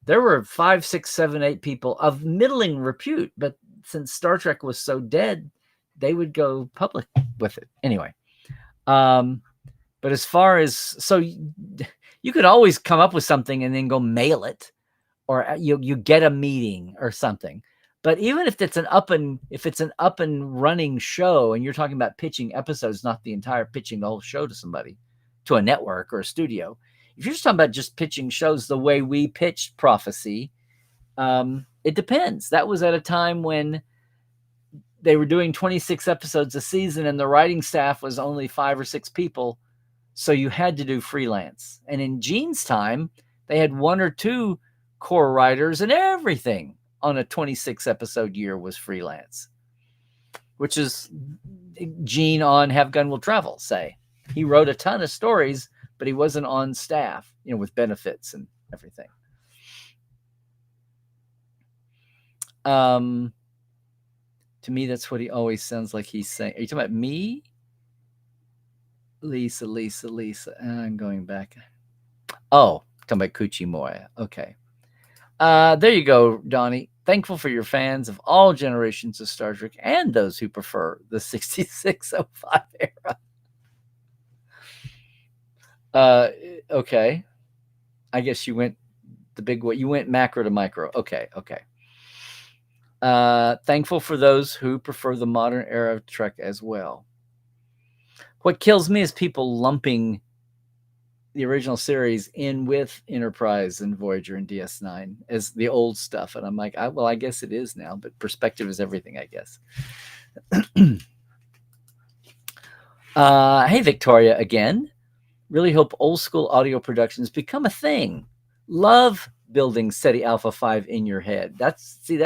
There were 5, 6, 7, 8 people of middling repute, but since Star Trek was so dead, they would go public with it. Anyway, but as far as, so you could always come up with something and then go mail it, or you get a meeting or something. But even if it's an up and running show, and you're talking about pitching episodes, not the entire pitching the whole show to somebody, to a network or a studio. If you're just talking about just pitching shows the way we pitched Prophecy, it depends. That was at a time when they were doing 26 episodes a season and the writing staff was only 5 or 6 people. So you had to do freelance. And in Gene's time, they had 1 or 2 core writers, and everything on a 26 episode year was freelance, which is Gene on Have Gun Will Travel. Say he wrote a ton of stories, but he wasn't on staff, with benefits and everything. To me, that's what he always sounds like he's saying. Are you talking about me? Lisa. I'm going back. Oh, talking about Kuchi Moya. Okay. There you go, Donnie. Thankful for your fans of all generations of Star Trek and those who prefer the 6605 era. Okay. I guess you went the big way. You went macro to micro. Okay. Thankful for those who prefer the modern era of Trek as well. What kills me is people lumping the original series in with Enterprise and Voyager and DS9 as the old stuff. And I'm like, I guess it is now, but perspective is everything, I guess. Hey, Victoria, again. Really hope old school audio productions become a thing. Love building SETI Alpha 5 in your head. That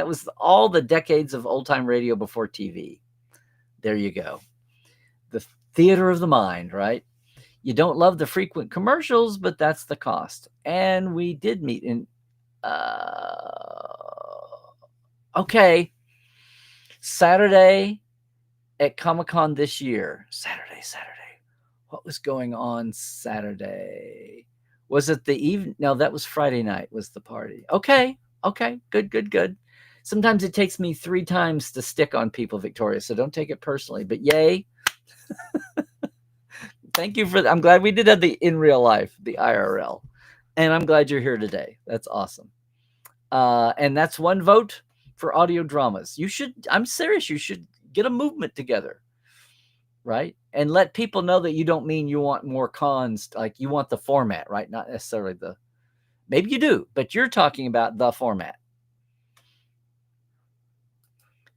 was all the decades of old time radio before TV. There you go. The theater of the mind, right? You don't love the frequent commercials, but that's the cost. And we did meet in, okay, Saturday at Comic-Con this year. Saturday. What was going on Saturday? Was it the evening? No, that was Friday night was the party. Okay. Good. Sometimes it takes me 3 times to stick on people, Victoria, so don't take it personally, but yay. Thank you for that. I'm glad we did that in real life, the IRL. And I'm glad you're here today. That's awesome. And that's 1 vote for audio dramas. I'm serious, you should get a movement together, right? And let people know that you don't mean you want more cons, like you want the format, right? Not necessarily maybe you do, but you're talking about the format.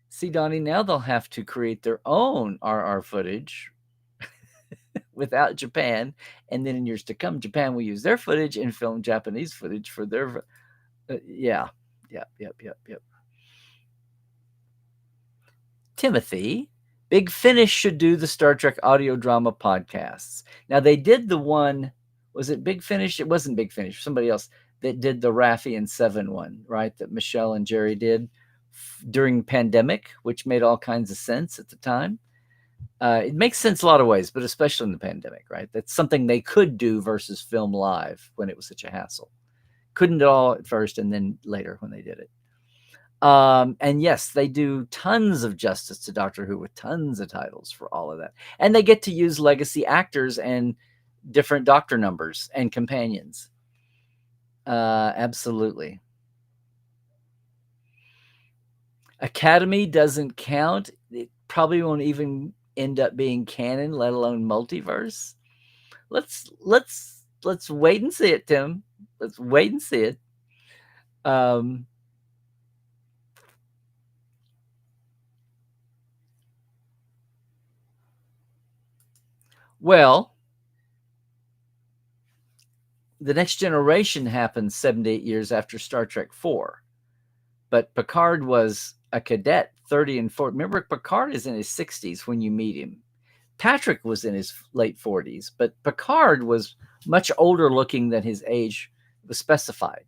See, Donnie, now they'll have to create their own RR footage without Japan, and then in years to come, Japan will use their footage and film Japanese footage for their Yep. Timothy, Big Finish should do the Star Trek audio drama podcasts. Now they did the one, was it Big Finish? It wasn't Big Finish, somebody else that did the Raffi and Seven one, right? That Michelle and Jerry did during pandemic, which made all kinds of sense at the time. It makes sense a lot of ways, but especially in the pandemic, right? That's something they could do versus film live when it was such a hassle. Couldn't at all at first, and then later when they did it. And yes, they do tons of justice to Doctor Who with tons of titles for all of that. And they get to use legacy actors and different Doctor numbers and companions. Absolutely. Academy doesn't count. It probably won't even end up being canon, let alone multiverse. Let's wait and see it, Tim. Let's wait and see it. Well, the Next Generation happened 7 to 8 years after Star Trek 4. But Picard was a cadet, 30 and 40. Remember, Picard is in his 60s when you meet him. Patrick was in his late 40s, but Picard was much older looking than his age was specified.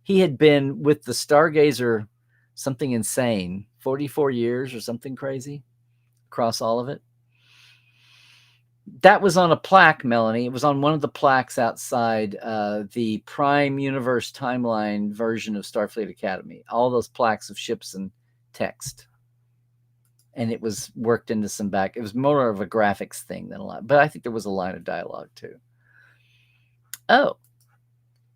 He had been with the Stargazer something insane, 44 years or something crazy across all of it. That was on a plaque, Melanie. It was on one of the plaques outside the Prime Universe timeline version of Starfleet Academy. All those plaques of ships and text. And it was worked into some back. It was more of a graphics thing than a lot. But I think there was a line of dialogue too. Oh,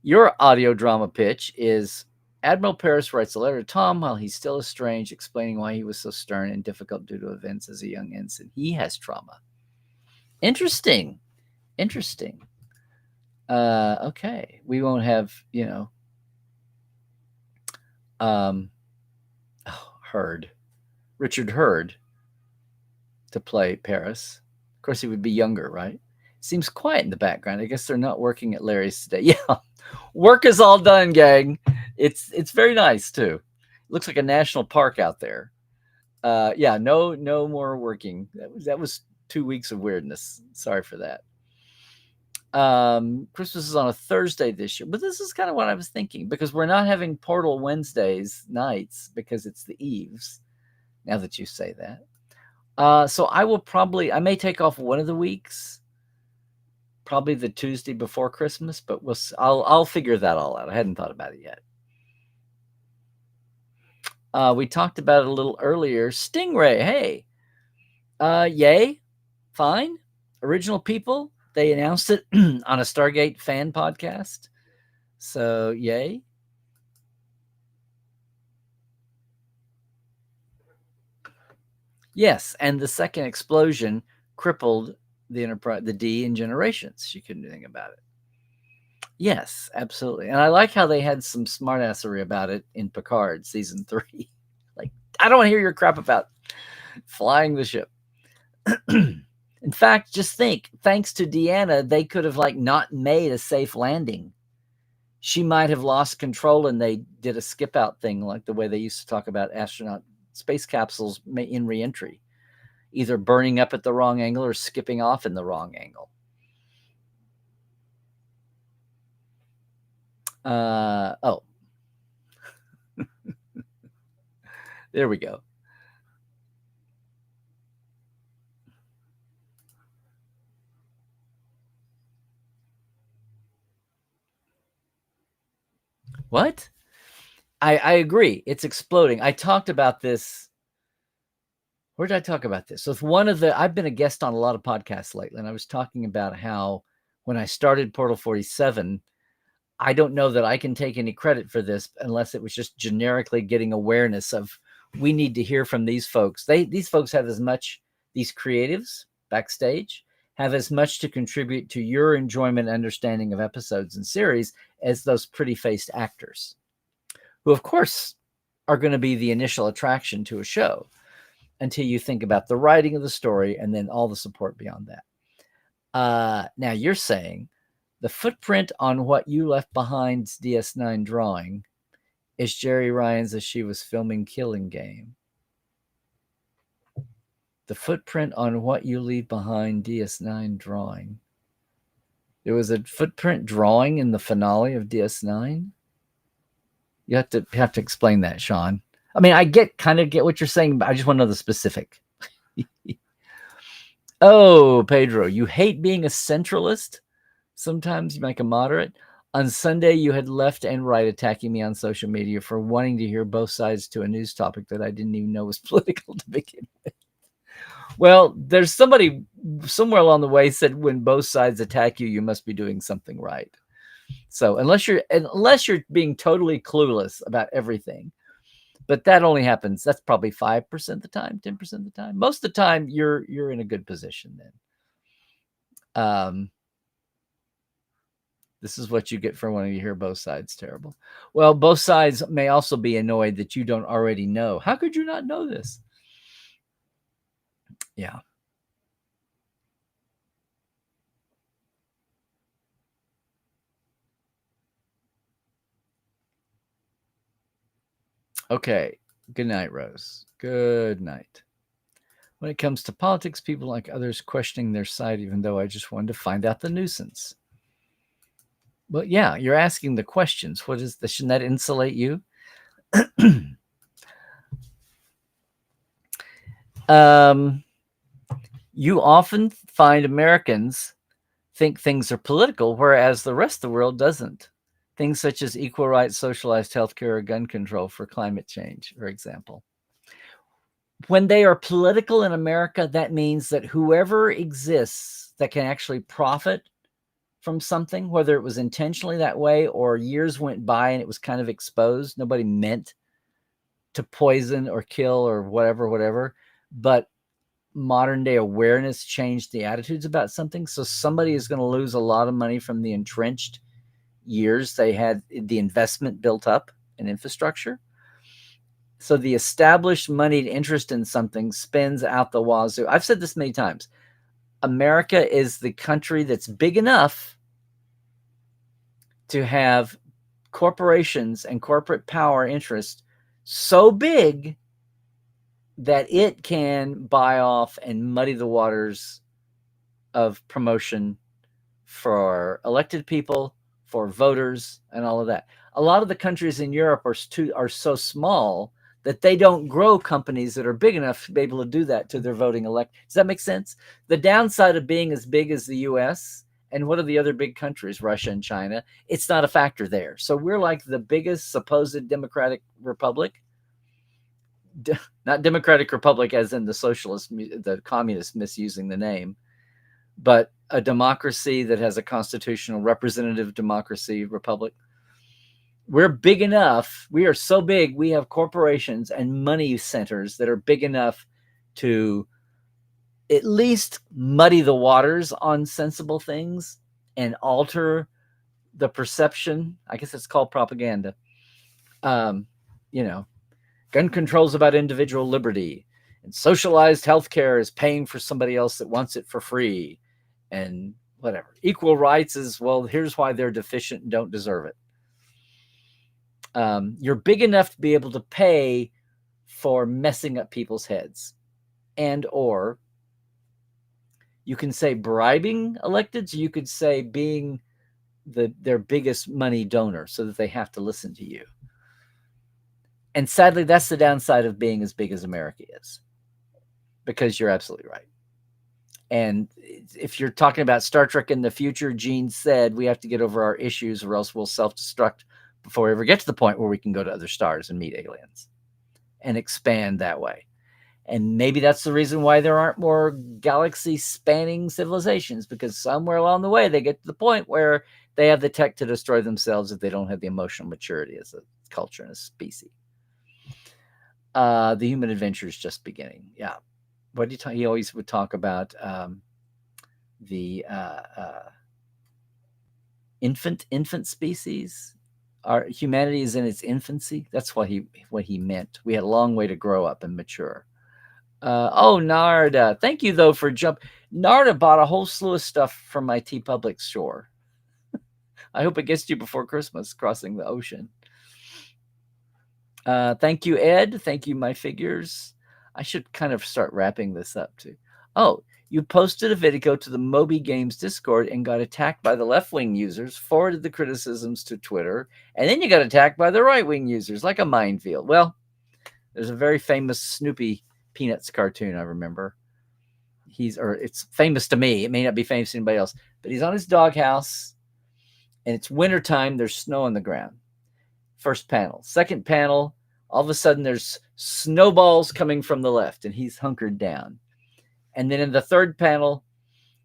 your audio drama pitch is Admiral Paris writes a letter to Tom while he's still estranged, explaining why he was so stern and difficult due to events as a young ensign. He has trauma. Interesting. Okay. We won't have, Richard Hurd to play Paris. Of course, he would be younger, right? Seems quiet in the background. I guess they're not working at Larry's today. Yeah, work is all done, gang. It's very nice too. It looks like a national park out there. Yeah, no more working. That was 2 weeks of weirdness. Sorry for that. Christmas is on a Thursday this year, but this is kind of what I was thinking, because we're not having Portal Wednesdays nights because it's the eves. Now that you say that, so I may take off one of the weeks, probably the Tuesday before Christmas, but I'll figure that all out. I hadn't thought about it yet. We talked about it a little earlier. Stingray, hey, yay, fine. Original people, they announced it on a Stargate fan podcast. So, yay. Yes, and the second explosion crippled the Enterprise, the D in Generations. She couldn't do anything about it. Yes, absolutely. And I like how they had some smartassery about it in Picard season 3. Like, I don't want to hear your crap about flying the ship. In fact, just think, thanks to Deanna, they could have not made a safe landing. She might have lost control and they did a skip out thing, like the way they used to talk about astronaut space capsules in reentry, either burning up at the wrong angle or skipping off in the wrong angle. Oh. There we go. What? I agree. It's exploding. I talked about this. Where did I talk about this? So I've been a guest on a lot of podcasts lately, and I was talking about how when I started Portal 47, I don't know that I can take any credit for this unless it was just generically getting awareness of, we need to hear from these folks. These folks have as much, these creatives backstage have as much to contribute to your enjoyment and understanding of episodes and series as those pretty faced actors, who of course are going to be the initial attraction to a show until you think about the writing of the story and then all the support beyond that. Now you're saying the footprint on what you left behind's DS9 drawing is Jerry Ryan's as she was filming Killing Game. The footprint on what you leave behind DS9 drawing. There was a footprint drawing in the finale of DS9. You have to explain that, Sean. I mean, I kind of get what you're saying, but I just want to know the specific. Oh, Pedro, you hate being a centralist? Sometimes you make a moderate. On Sunday, you had left and right attacking me on social media for wanting to hear both sides to a news topic that I didn't even know was political to begin with. Well, there's somebody somewhere along the way said when both sides attack you, you must be doing something right. So unless you're being totally clueless about everything, but that only happens, that's probably 5% of the time, 10% of the time. Most of the time, you're in a good position then. This is what you get for wanting to hear both sides. Terrible. Well, both sides may also be annoyed that you don't already know. How could you not know this? Yeah. Okay. Good night, Rose. Good night. When it comes to politics, people like others questioning their side, even though I just wanted to find out the nuisance. Well, yeah, you're asking the questions. What is this? Shouldn't that insulate you? You often find Americans think things are political, whereas the rest of the world doesn't. Things such as equal rights, socialized healthcare, or gun control for climate change, for example. When they are political in America, that means that whoever exists that can actually profit from something, whether it was intentionally that way or years went by and it was kind of exposed, nobody meant to poison or kill or whatever, but modern day awareness changed the attitudes about something. So somebody is going to lose a lot of money from the entrenched years they had the investment built up in infrastructure. So the established moneyed interest in something spins out the wazoo. I've said this many times. America is the country that's big enough to have corporations and corporate power interests so big that it can buy off and muddy the waters of promotion for elected people, for voters, and all of that. A lot of the countries in Europe are so small that they don't grow companies that are big enough to be able to do that to their voting elect. Does that make sense? The downside of being as big as the U.S. and what are the other big countries, Russia and China, it's not a factor there. So we're like the biggest supposed democratic republic. Not democratic republic as in the communist misusing the name, but a democracy that has a constitutional representative democracy republic. We're big enough. We are so big. We have corporations and money centers that are big enough to at least muddy the waters on sensible things and alter the perception. I guess it's called propaganda. Gun control is about individual liberty, and socialized healthcare is paying for somebody else that wants it for free, and whatever. Equal rights is, well, here's why they're deficient and don't deserve it. You're big enough to be able to pay for messing up people's heads, and or you can say bribing electeds, you could say being their biggest money donor so that they have to listen to you. And sadly, that's the downside of being as big as America is, because you're absolutely right. And if you're talking about Star Trek in the future, Gene said we have to get over our issues or else we'll self-destruct before we ever get to the point where we can go to other stars and meet aliens and expand that way. And maybe that's the reason why there aren't more galaxy-spanning civilizations, because somewhere along the way they get to the point where they have the tech to destroy themselves if they don't have the emotional maturity as a culture and a species. The human adventure is just beginning. Yeah. What do you talk? He always would talk about the infant species. Our humanity is in its infancy. That's what he meant. We had a long way to grow up and mature. Narda, thank you though for Narda bought a whole slew of stuff from my TeePublic store. I hope it gets to you before Christmas, crossing the ocean. Thank you, Ed. Thank you, my figures. I should kind of start wrapping this up too. Oh, you posted a video to the Moby Games Discord and got attacked by the left-wing users, forwarded the criticisms to Twitter, and then you got attacked by the right-wing users like a minefield. Well, there's a very famous Snoopy Peanuts cartoon I remember. It's famous to me. It may not be famous to anybody else, but he's on his doghouse, and it's wintertime. There's snow on the ground. First panel. Second panel, all of a sudden there's snowballs coming from the left, and he's hunkered down. And then in the third panel,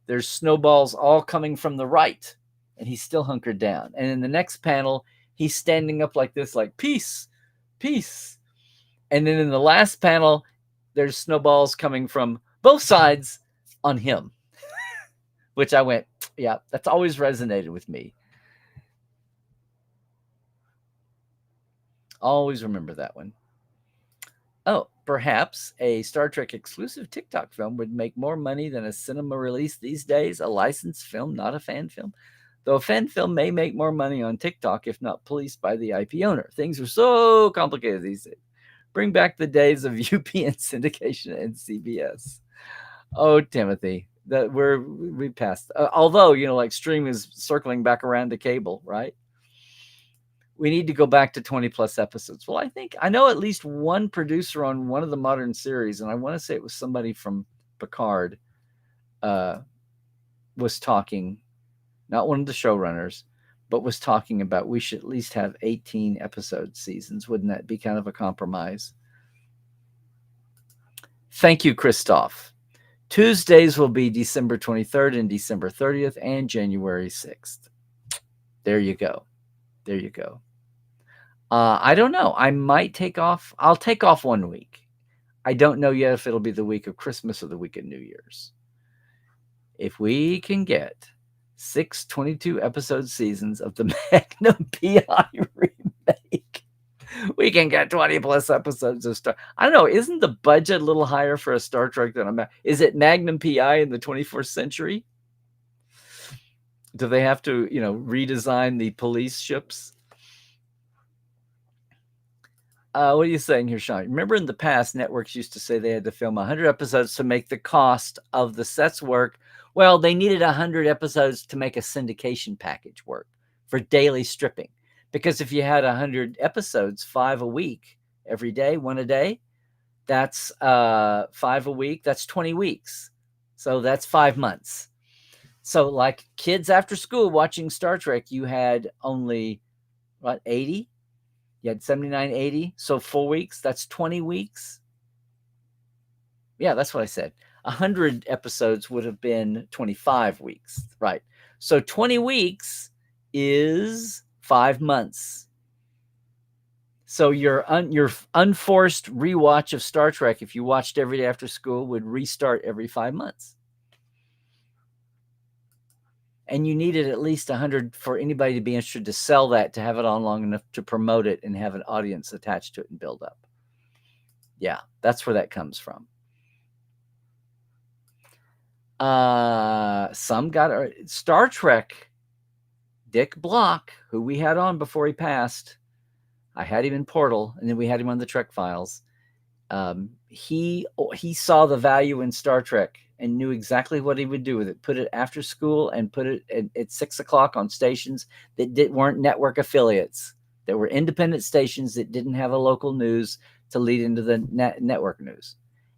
there's snowballs all coming from the right, and he's still hunkered down. And in the next panel, he's standing up like this, like, peace, peace. And then in the last panel, there's snowballs coming from both sides on him, which I went, yeah, that's always resonated with me. Always remember that one. Oh, perhaps a Star Trek exclusive TikTok film would make more money than a cinema release these days, a licensed film, not a fan film. Though a fan film may make more money on TikTok if not policed by the IP owner. Things are so complicated these days. Bring back the days of UPN syndication and CBS. Oh, Timothy, that we passed. Although, like stream is circling back around to cable, right? We need to go back to 20 plus episodes. Well, I know at least one producer on one of the modern series, and I want to say it was somebody from Picard, was talking, not one of the showrunners, but was talking about we should at least have 18 episode seasons. Wouldn't that be kind of a compromise? Thank you, Christoph. Tuesdays will be December 23rd and December 30th and January 6th. There you go. There you go. I don't know. I might take off. I'll take off 1 week. I don't know yet if it'll be the week of Christmas or the week of New Year's. If we can get 6 22 episode seasons of the Magnum PI remake, we can get 20 plus episodes of Star. I don't know. Isn't the budget a little higher for a Star Trek than is it Magnum PI in the 21st century? Do they have to, redesign the police ships? What are you saying here, Sean? Remember in the past, networks used to say they had to film 100 episodes to make the cost of the sets work. Well, they needed 100 episodes to make a syndication package work for daily stripping. Because if you had 100 episodes, 5 a week, every day, 1 a day, that's 5 a week. That's 20 weeks. So that's 5 months. So like kids after school watching Star Trek, you had only, 80? You had 79, 80. So 4 weeks, that's 20 weeks. Yeah, that's what I said. 100 episodes would have been 25 weeks, right? So 20 weeks is 5 months. So your unforced rewatch of Star Trek, if you watched every day after school, would restart every 5 months. And you needed at least 100 for anybody to be interested to sell that, to have it on long enough to promote it and have an audience attached to it and build up. Yeah, that's where that comes from. Some got Star Trek. Dick Block, who we had on before he passed, I had him in Portal, and then we had him on the Trek Files. He saw the value in Star Trek and knew exactly what he would do with it. Put it after school and put it at 6 o'clock on stations that weren't network affiliates. That were independent stations that didn't have a local news to lead into the network news.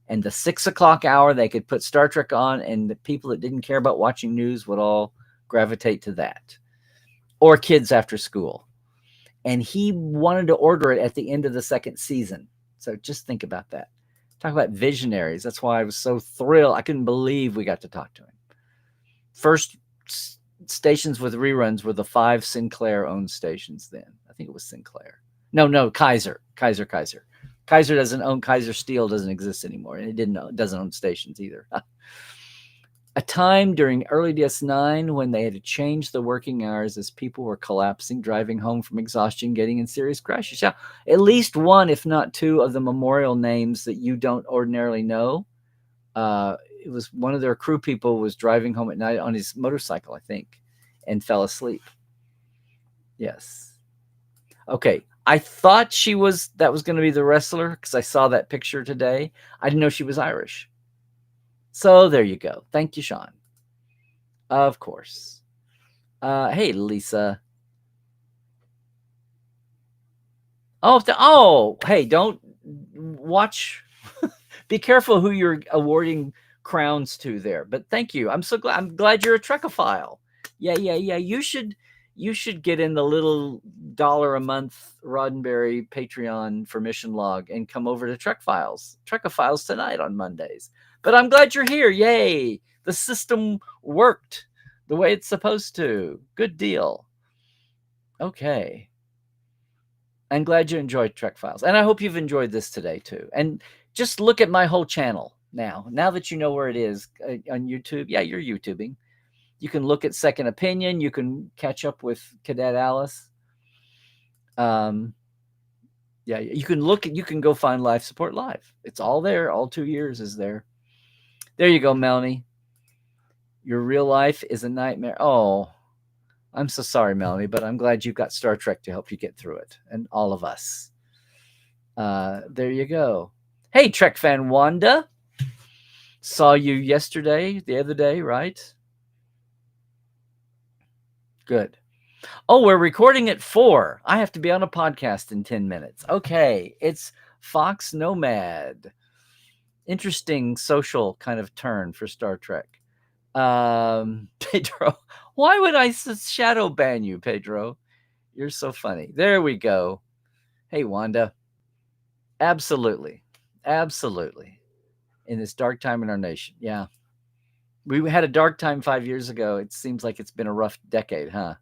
And the 6 o'clock hour, they could put Star Trek on, and the people that didn't care about watching news would all gravitate to that. Or kids after school. And he wanted to order it at the end of the second season. So just think about that. Talk about visionaries. That's why I was so thrilled. I couldn't believe we got to talk to him. First stations with reruns were the 5 Sinclair-owned stations then. I think it was Sinclair. No, Kaiser. Kaiser doesn't own, Kaiser Steel doesn't exist anymore. And it doesn't own stations either. A time during early DS9 when they had to change the working hours as people were collapsing, driving home from exhaustion, getting in serious crashes. Yeah, at least one, if not two, of the memorial names that you don't ordinarily know. It was one of their crew people was driving home at night on his motorcycle, I think, and fell asleep. Yes. Okay. I thought that was going to be the wrestler because I saw that picture today. I didn't know she was Irish. So there you go. Thank you, Sean. Of course. Hey, Lisa. Hey, don't watch. Be careful who you're awarding crowns to there. But thank you. I'm so glad. I'm glad you're a Trekophile. Yeah. You should get in the little $1 a month Roddenberry Patreon for Mission Log and come over to Trekophiles tonight on Mondays. But I'm glad you're here. Yay. The system worked the way it's supposed to. Good deal. Okay. I'm glad you enjoyed Trek Files. And I hope you've enjoyed this today too. And just look at my whole channel now. Now that you know where it is on YouTube. Yeah, you're YouTubing. You can look at Second Opinion. You can catch up with Cadet Alice. Yeah, you can go find Life Support Live. It's all there. All 2 years is there. There you go, Melanie. Your real life is a nightmare. Oh, I'm so sorry, Melanie, but I'm glad you've got Star Trek to help you get through it, and all of us. There you go. Hey, Trek fan Wanda. Saw you yesterday, the other day, right? Good. Oh, we're recording at 4. I have to be on a podcast in 10 minutes. Okay. It's Fox Nomad. Interesting social kind of turn for Star Trek. Pedro, why would I shadow ban you, Pedro? You're so funny. There we go. Hey, Wanda. Absolutely. Absolutely. In this dark time in our nation. Yeah. We had a dark time 5 years ago. It seems like it's been a rough decade, huh?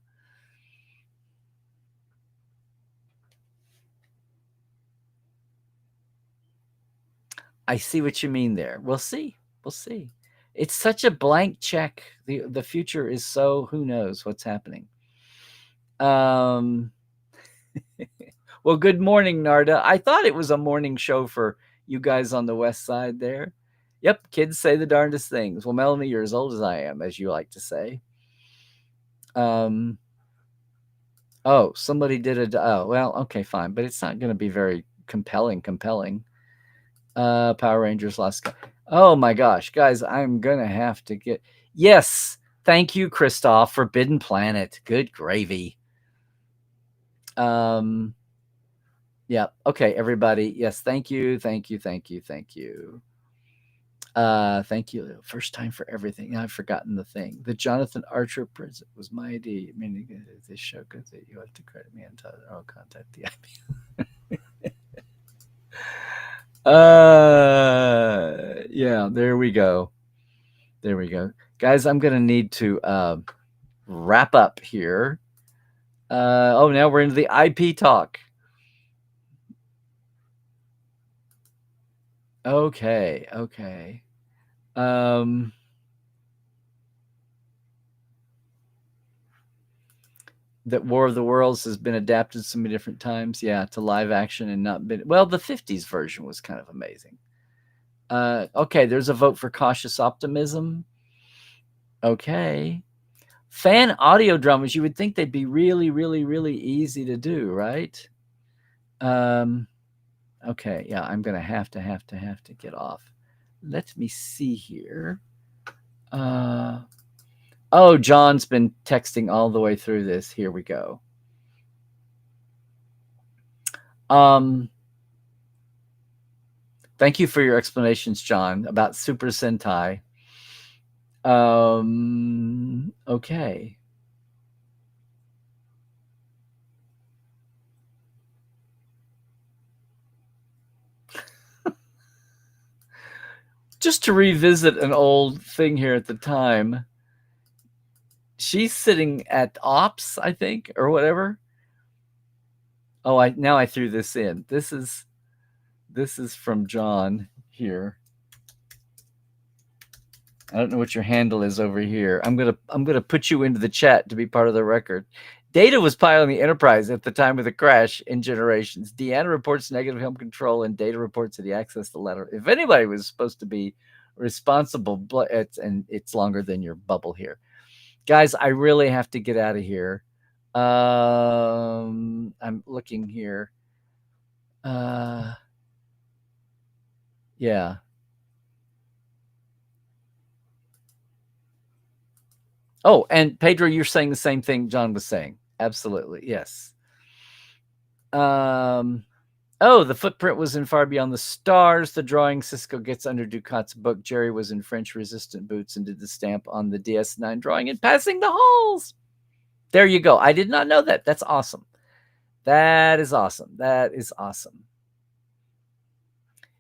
I see what you mean there. We'll see. We'll see. It's such a blank check. The future is so who knows what's happening. Well, good morning, Narda. I thought it was a morning show for you guys on the west side there. Yep, kids say the darndest things. Well, Melanie, you're as old as I am, as you like to say. Oh, somebody did a. Oh, well, okay, fine, but it's not going to be very compelling. Power Rangers Lost. Oh my gosh, guys, I'm gonna have to get. Yes, thank you, Christoph. Forbidden Planet. Good gravy. Yeah. Okay, everybody. Yes, thank you. Thank you. Thank you. Thank you. First time for everything. I've forgotten the thing. The Jonathan Archer prison was my idea. I mean, this show good that you have to credit me and I'll contact the IP. Yeah, there we go. Guys, I'm gonna need to wrap up here. Now we're into the IP talk. Okay. That War of the Worlds has been adapted so many different times, yeah, to live action and not been. Well, the 50s version was kind of amazing. Okay, there's a vote for cautious optimism. Okay. Fan audio dramas, you would think they'd be really, really, really easy to do, right? Okay, yeah, I'm gonna have to get off. Let me see here. Oh, John's been texting all the way through this. Here we go. Thank you for your explanations, John, about Super Sentai. Okay. Just to revisit an old thing here at the time, she's sitting at ops, I think, or whatever. Oh, I threw this in. This is from John here. I don't know what your handle is over here. I'm gonna put you into the chat to be part of the record. Data was piloting the Enterprise at the time of the crash in Generations. Deanna reports negative helm control, and Data reports that he accessed the letter. If anybody was supposed to be responsible, and it's longer than your bubble here, guys. I really have to get out of here. I'm looking here. Yeah. Oh, and Pedro, you're saying the same thing John was saying. Absolutely, yes. Oh, the footprint was in Far Beyond the Stars. The drawing Cisco gets under Ducat's book. Jerry was in French resistant boots and did the stamp on the DS9 drawing and passing the halls. There you go. I did not know that. That's awesome. That is awesome.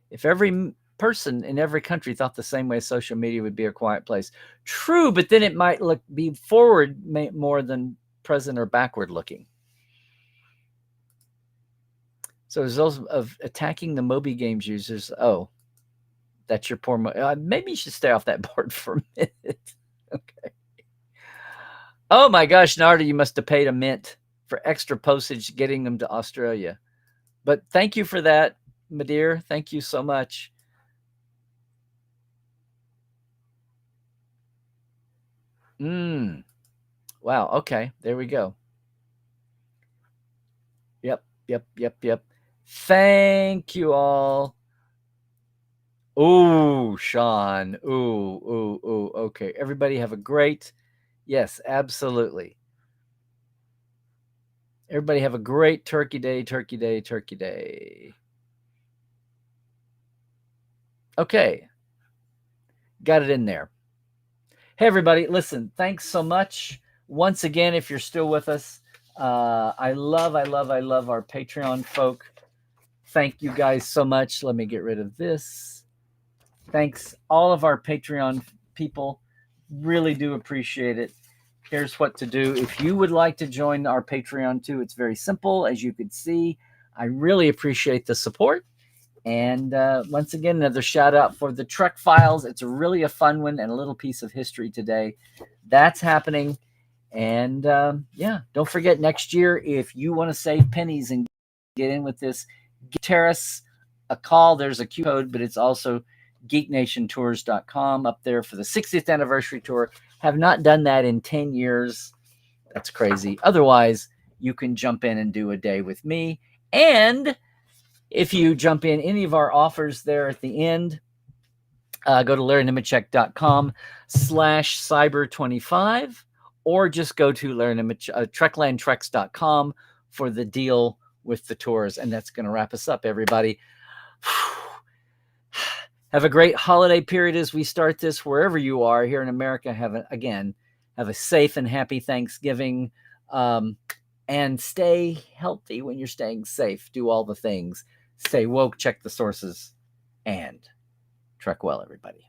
If every person in every country thought the same way, social media would be a quiet place. True, but then it might be forward more than present or backward looking. So as a result of attacking the Moby Games users, oh, that's your poor. Maybe you should stay off that board for a minute. Okay. Oh my gosh, Narda, you must have paid a mint for extra postage getting them to Australia. But thank you for that, my dear. Thank you so much. Wow. Okay. There we go. Yep. Thank you all. Ooh, Sean. Ooh. Okay. Everybody have a great, yes, absolutely. Everybody have a great Turkey Day, Turkey Day, Turkey Day. Okay. Got it in there. Hey, everybody. Listen, thanks so much. Once again, if you're still with us, I love our Patreon folk. Thank you guys so much. Let me get rid of this. Thanks, all of our Patreon people. Really do appreciate it. Here's what to do. If you would like to join our Patreon too, it's very simple. As you could see, I really appreciate the support. And once again, another shout out for the Trek Files. It's really a fun one and a little piece of history today. That's happening. And yeah, don't forget next year, if you want to save pennies and get in with this, give us a call. There's a Q code, but it's also geeknationtours.com up there for the 60th anniversary tour. Have not done that in 10 years. That's crazy. Otherwise, you can jump in and do a day with me. And if you jump in any of our offers there at the end, go to larrynimacek.com/cyber25, or just go to treklandtreks.com for the deal with the tours. And that's going to wrap us up, everybody. Have a great holiday period as we start this, wherever you are here in America. Have a safe and happy Thanksgiving, and stay healthy when you're staying safe. Do all the things. Stay woke, check the sources, and trek well, everybody.